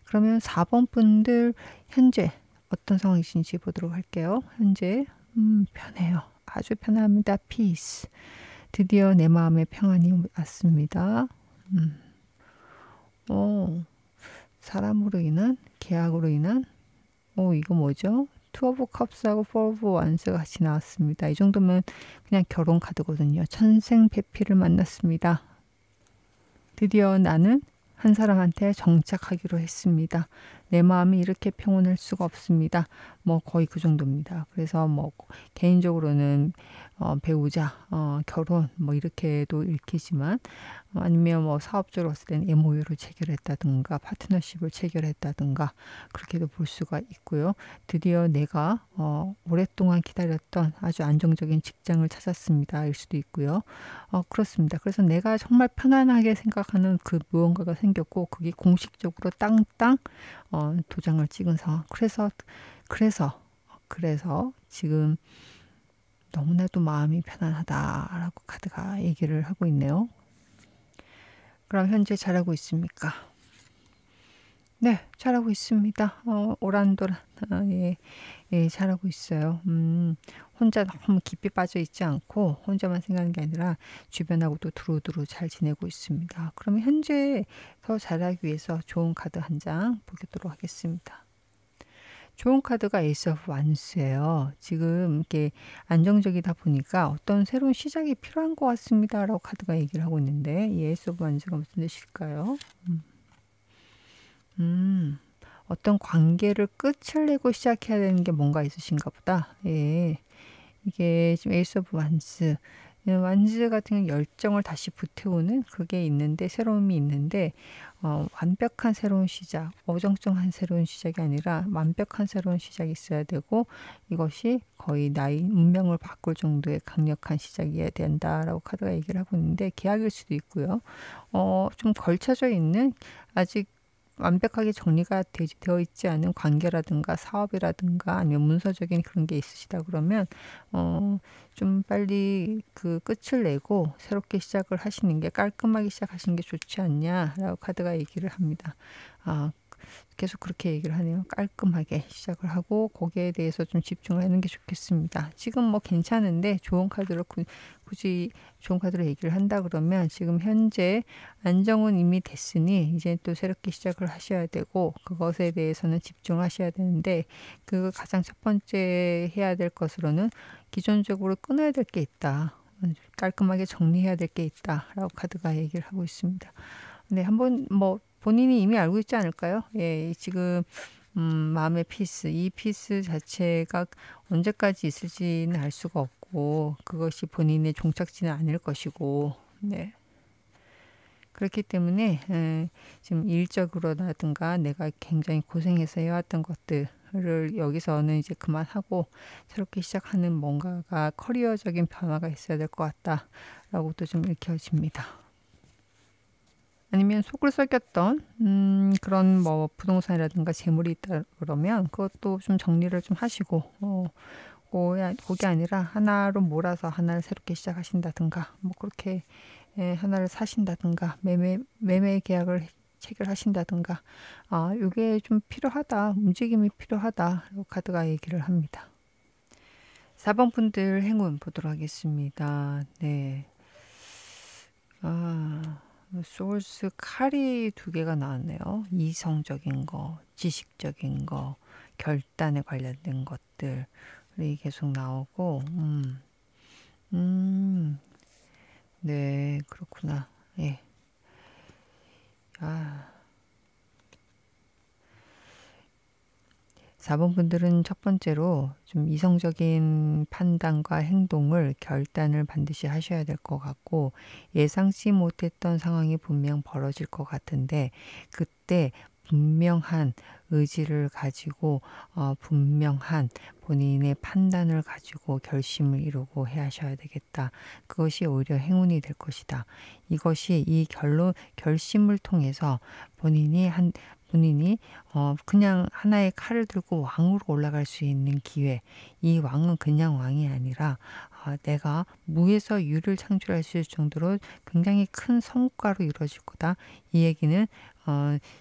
그러면 4번 분들 현재 어떤 상황이신지 보도록 할게요. 현재 편해요. 아주 편합니다. 피스. 드디어 내 마음의 평안이 왔습니다. 사람으로 인한 계약으로 인한 이거 뭐죠? 투 오브 컵스하고 포 오브 완스가 같이 나왔습니다. 이 정도면 그냥 결혼 카드거든요. 천생배필을 만났습니다. 드디어 나는 한 사람한테 정착하기로 했습니다. 내 마음이 이렇게 평온할 수가 없습니다. 뭐 거의 그 정도입니다. 그래서 뭐 개인적으로는 배우자, 결혼 뭐 이렇게도 읽히지만 아니면 뭐 사업적으로 봤을 때는 MOU를 체결했다든가 파트너십을 체결했다든가 그렇게도 볼 수가 있고요. 드디어 내가 오랫동안 기다렸던 아주 안정적인 직장을 찾았습니다. 일 수도 있고요. 그렇습니다. 그래서 내가 정말 편안하게 생각하는 그 무언가가 생겼고 그게 공식적으로 땅땅 도장을 찍은 상황. 그래서 지금 너무나도 마음이 편안하다라고 카드가 얘기를 하고 있네요. 그럼 현재 잘하고 있습니까? 네, 잘하고 있습니다. 오란도란 예, 잘하고 있어요. 혼자 너무 깊이 빠져 있지 않고 혼자만 생각하는 게 아니라 주변하고도 두루두루 잘 지내고 있습니다. 그러면 현재 더 잘하기 위해서 좋은 카드 한 장 보도록 하겠습니다. 좋은 카드가 에이스 오브 완스예요. 지금 이렇게 안정적이다 보니까 어떤 새로운 시작이 필요한 것 같습니다. 라고 카드가 얘기를 하고 있는데 이 에이스 오브 완스가 무슨 뜻일까요? 어떤 관계를 끝을 내고 시작해야 되는 게 뭔가 있으신가 보다. 예. 이게 지금 에이스 오브 완스. 완즈 같은 경우는 열정을 다시 불태우는 그게 있는데 새로움이 있는데 완벽한 새로운 시작, 어정쩡한 새로운 시작이 아니라 완벽한 새로운 시작이 있어야 되고 이것이 거의 나의 운명을 바꿀 정도의 강력한 시작이어야 된다라고 카드가 얘기를 하고 있는데 계약일 수도 있고요. 좀 걸쳐져 있는 아직 완벽하게 정리가 되어 있지 않은 관계라든가 사업이라든가 아니면 문서적인 그런 게 있으시다 그러면 좀 빨리 그 끝을 내고 새롭게 시작을 하시는 게 깔끔하게 시작하시는 게 좋지 않냐라고 카드가 얘기를 합니다. 계속 그렇게 얘기를 하네요. 깔끔하게 시작을 하고 거기에 대해서 좀 집중을 하는 게 좋겠습니다. 지금 뭐 괜찮은데 좋은 카드로 굳이 좋은 카드로 얘기를 한다 그러면 지금 현재 안정은 이미 됐으니 이제 또 새롭게 시작을 하셔야 되고 그것에 대해서는 집중하셔야 되는데 그 가장 첫 번째 해야 될 것으로는 기존적으로 끊어야 될 게 있다. 깔끔하게 정리해야 될 게 있다라고 카드가 얘기를 하고 있습니다. 네, 한번 뭐 본인이 이미 알고 있지 않을까요? 예, 지금 마음의 피스, 이 피스 자체가 언제까지 있을지는 알 수가 없고 그것이 본인의 종착지는 아닐 것이고, 네. 그렇기 때문에 지금 일적으로라든가 내가 굉장히 고생해서 해왔던 것들을 여기서는 이제 그만하고 새롭게 시작하는 뭔가가 커리어적인 변화가 있어야 될 것 같다라고도 좀 읽혀집니다. 아니면 속을 썩였던 그런 뭐 부동산이라든가 재물이 있다 그러면 그것도 좀 정리를 좀 하시고 그게 아니라 하나로 몰아서 하나를 새롭게 시작하신다든가 뭐 그렇게 하나를 사신다든가 매매 계약을 체결하신다든가 이게 좀 필요하다, 움직임이 필요하다라고 카드가 얘기를 합니다. 4번 분들 행운 보도록 하겠습니다. 네. 소울스 칼이 2개가 나왔네요. 이성적인 거, 지식적인 거, 결단에 관련된 것들이 계속 나오고, 네, 그렇구나. 예. 4번 분들은 첫 번째로 좀 이성적인 판단과 행동을 결단을 반드시 하셔야 될 것 같고 예상치 못했던 상황이 분명 벌어질 것 같은데 그때 분명한 의지를 가지고 분명한 본인의 판단을 가지고 결심을 이루고 하셔야 되겠다. 그것이 오히려 행운이 될 것이다. 이것이 이 결심을 통해서 본인이 그냥 하나의 칼을 들고 왕으로 올라갈 수 있는 기회. 이 왕은 그냥 왕이 아니라 내가 무에서 유를 창출할 수 있을 정도로 굉장히 큰 성과로 이루어질 거다. 이 얘기는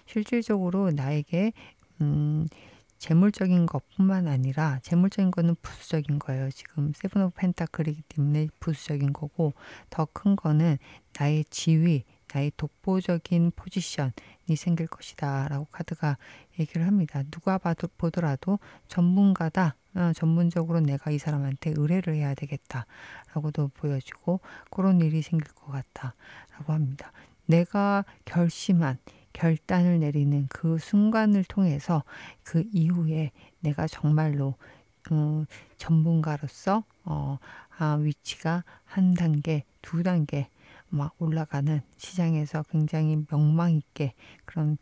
실질적으로 나에게 재물적인 것뿐만 아니라 재물적인 거는 부수적인 거예요. 지금 세븐 오브 펜타클이기 때문에 부수적인 거고 더 큰 거는 나의 지위, 나의 독보적인 포지션이 생길 것이다 라고 카드가 얘기를 합니다. 누가 보더라도 전문가다. 전문적으로 내가 이 사람한테 의뢰를 해야 되겠다 라고도 보여지고 그런 일이 생길 것 같다 라고 합니다. 내가 결단을 내리는 그 순간을 통해서 그 이후에 내가 정말로 전문가로서 위치가 한 단계, 두 단계 막 올라가는 시장에서 굉장히 명망 있게 그런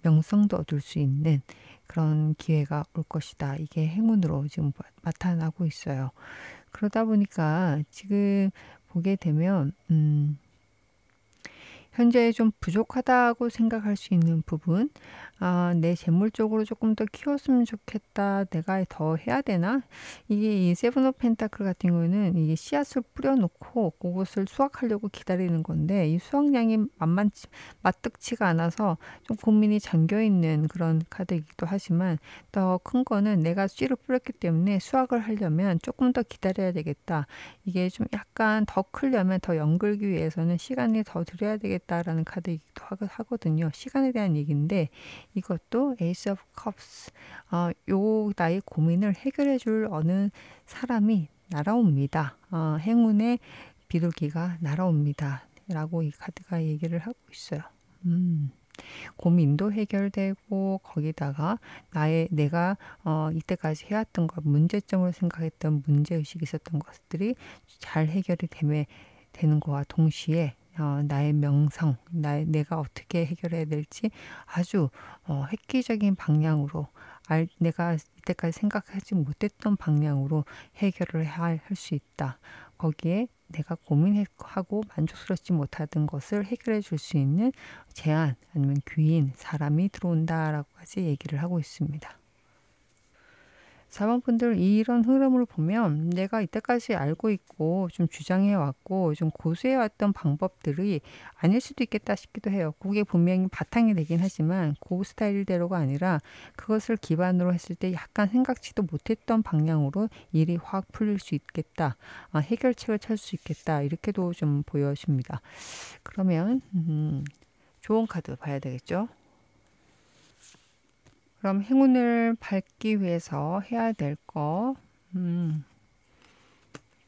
명성도 얻을 수 있는 그런 기회가 올 것이다. 이게 행운으로 지금 나타나고 있어요. 그러다 보니까 지금 보게 되면 현재 좀 부족하다고 생각할 수 있는 부분, 내 재물 쪽으로 조금 더 키웠으면 좋겠다. 내가 더 해야 되나? 이게 이 세븐 오브 펜타클 같은 경우는 이게 씨앗을 뿌려놓고 그것을 수확하려고 기다리는 건데 이 수확량이 마뜩치가 않아서 좀 고민이 잠겨 있는 그런 카드이기도 하지만 더 큰 거는 내가 씨를 뿌렸기 때문에 수확을 하려면 조금 더 기다려야 되겠다. 이게 좀 약간 더 크려면 더 연글기 위해서는 시간이 더 들여야 되겠다라는 카드이기도 하거든요. 시간에 대한 얘기인데 이것도 에이스 오브 컵스 요 나의 고민을 해결해 줄 어느 사람이 날아옵니다. 행운의 비둘기가 날아옵니다. 라고 이 카드가 얘기를 하고 있어요. 고민도 해결되고 거기다가 내가 이때까지 해왔던 것 문제점으로 생각했던 문제의식이 있었던 것들이 잘 해결이 되는 것과 동시에 나의 명성, 내가 어떻게 해결해야 될지 아주 획기적인 방향으로 내가 이때까지 생각하지 못했던 방향으로 해결을 할 수 있다. 거기에 내가 고민하고 만족스럽지 못하던 것을 해결해 줄 수 있는 제안 아니면 귀인, 사람이 들어온다라고까지 얘기를 하고 있습니다. 4번 분들 이런 흐름을 보면 내가 이때까지 알고 있고 좀 주장해 왔고 좀 고수해 왔던 방법들이 아닐 수도 있겠다 싶기도 해요. 그게 분명히 바탕이 되긴 하지만 그 스타일대로가 아니라 그것을 기반으로 했을 때 약간 생각지도 못했던 방향으로 일이 확 풀릴 수 있겠다. 해결책을 찾을 수 있겠다. 이렇게도 좀 보여집니다. 그러면 좋은 카드 봐야 되겠죠? 그럼 행운을 받기 위해서 해야 될 거,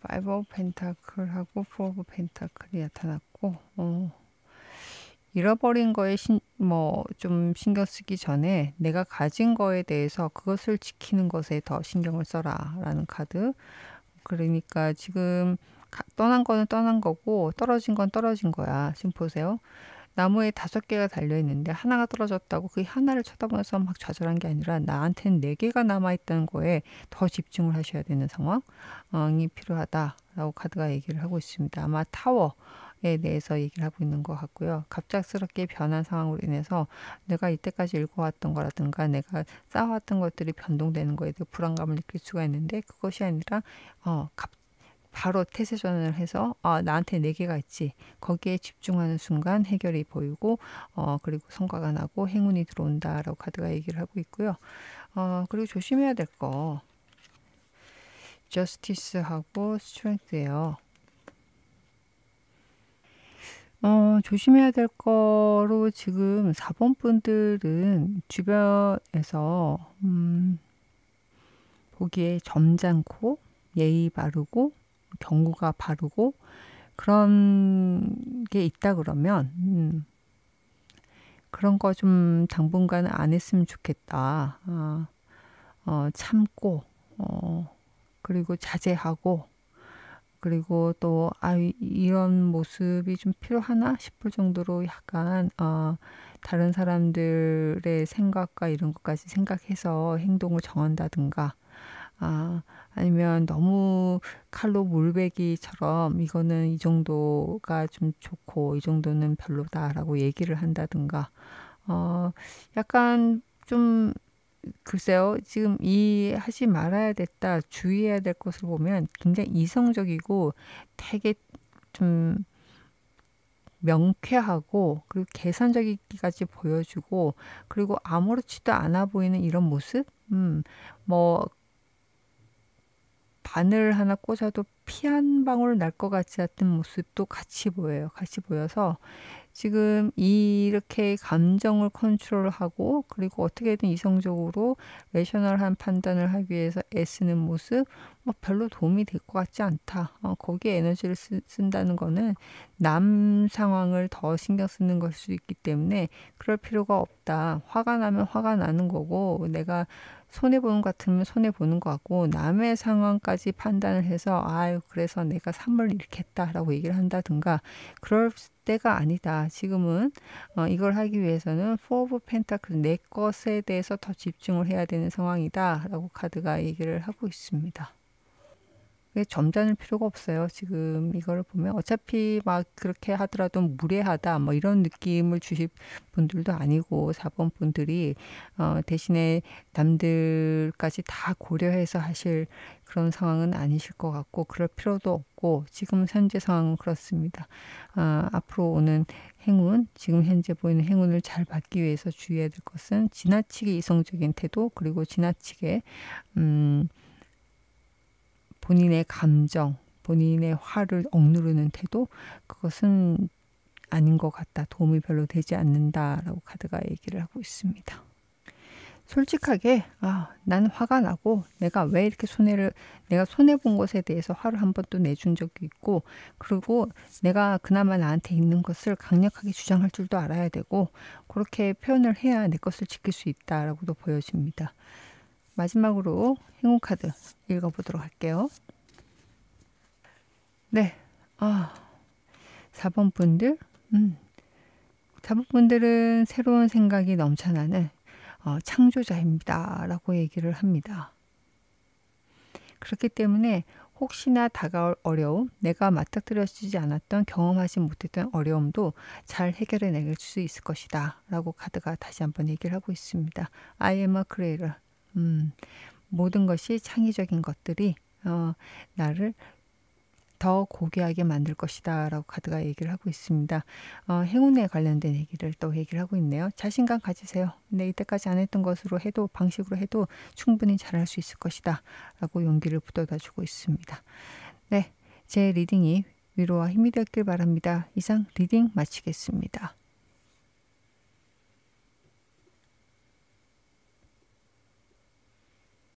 파이브 오브 펜타클하고 포 오브 펜타클이 나타났고, 잃어버린 거에 뭐 좀 신경 쓰기 전에 내가 가진 거에 대해서 그것을 지키는 것에 더 신경을 써라 라는 카드. 그러니까 지금 떠난 거는 떠난 거고 떨어진 건 떨어진 거야. 지금 보세요. 나무에 5개가 달려있는데 하나가 떨어졌다고 그 하나를 쳐다보면서 막 좌절한 게 아니라 나한테는 4개가 남아있다는 거에 더 집중을 하셔야 되는 상황이 필요하다라고 카드가 얘기를 하고 있습니다. 아마 타워에 대해서 얘기를 하고 있는 것 같고요. 갑작스럽게 변한 상황으로 인해서 내가 이때까지 읽어왔던 거라든가 내가 쌓아왔던 것들이 변동되는 거에 대해 불안감을 느낄 수가 있는데 그것이 아니라 바로 태세 전환을 해서 나한테 4개가 있지. 거기에 집중하는 순간 해결이 보이고 그리고 성과가 나고 행운이 들어온다라고 카드가 얘기를 하고 있고요. 그리고 조심해야 될 거 저스티스하고 스트렝스예요. 조심해야 될 거로 지금 4번 분들은 주변에서 보기에 점잖고 예의 바르고 경구가 바르고 그런 게 있다 그러면 그런 거 좀 당분간은 안 했으면 좋겠다. 참고 그리고 자제하고 그리고 또 이런 모습이 좀 필요하나 싶을 정도로 약간 다른 사람들의 생각과 이런 것까지 생각해서 행동을 정한다든가 아니면 너무 칼로 물베기처럼 이거는 이 정도가 좀 좋고 이 정도는 별로다라고 얘기를 한다든가 약간 좀 글쎄요 지금 이 하지 말아야 됐다 주의해야 될 것을 보면 굉장히 이성적이고 되게 좀 명쾌하고 그리고 계산적이기까지 보여주고 그리고 아무렇지도 않아 보이는 이런 모습 뭐 바늘 하나 꽂아도 피 한 방울 날 것 같지 않은 모습도 같이 보여요. 같이 보여서 지금 이렇게 감정을 컨트롤하고 그리고 어떻게든 이성적으로 레셔널한 판단을 하기 위해서 애쓰는 모습 뭐 별로 도움이 될 것 같지 않다. 거기에 에너지를 쓴다는 거는 남 상황을 더 신경 쓰는 것일 수 있기 때문에 그럴 필요가 없다. 화가 나면 화가 나는 거고 내가 손해보는 것 같으면 손해보는 것 같고 남의 상황까지 판단을 해서 그래서 내가 산물을 잃겠다라고 얘기를 한다든가 그럴 때가 아니다. 지금은 이걸 하기 위해서는 포 오브 펜타클 내 것에 대해서 더 집중을 해야 되는 상황이다 라고 카드가 얘기를 하고 있습니다. 점잖을 필요가 없어요. 지금 이걸 보면 어차피 막 그렇게 하더라도 무례하다 뭐 이런 느낌을 주실 분들도 아니고 4번 분들이 대신에 남들까지 다 고려해서 하실 그런 상황은 아니실 것 같고 그럴 필요도 없고 지금 현재 상황은 그렇습니다. 앞으로 오는 행운, 지금 현재 보이는 행운을 잘 받기 위해서 주의해야 될 것은 지나치게 이성적인 태도 그리고 지나치게 본인의 감정, 본인의 화를 억누르는 태도 그것은 아닌 것 같다. 도움이 별로 되지 않는다라고 카드가 얘기를 하고 있습니다. 솔직하게 난 화가 나고 내가 왜 이렇게 내가 손해본 것에 대해서 화를 한 번도 내준 적이 있고 그리고 내가 그나마 나한테 있는 것을 강력하게 주장할 줄도 알아야 되고 그렇게 표현을 해야 내 것을 지킬 수 있다라고도 보여집니다. 마지막으로 행운 카드 읽어보도록 할게요. 네, 4번 분들, 4번 분들은 새로운 생각이 넘쳐나는 창조자입니다. 라고 얘기를 합니다. 그렇기 때문에 혹시나 다가올 어려움, 내가 맞닥뜨려지지 않았던 경험하지 못했던 어려움도 잘 해결해 낼 수 있을 것이다. 라고 카드가 다시 한번 얘기를 하고 있습니다. I am a creator. 모든 것이 창의적인 것들이 나를 더 고귀하게 만들 것이다 라고 카드가 얘기를 하고 있습니다. 행운에 관련된 얘기를 또 얘기를 하고 있네요. 자신감 가지세요. 근데 이때까지 안 했던 것으로 해도 방식으로 해도 충분히 잘할 수 있을 것이다 라고 용기를 북돋아 주고 있습니다. 네, 제 리딩이 위로와 힘이 되었길 바랍니다. 이상 리딩 마치겠습니다.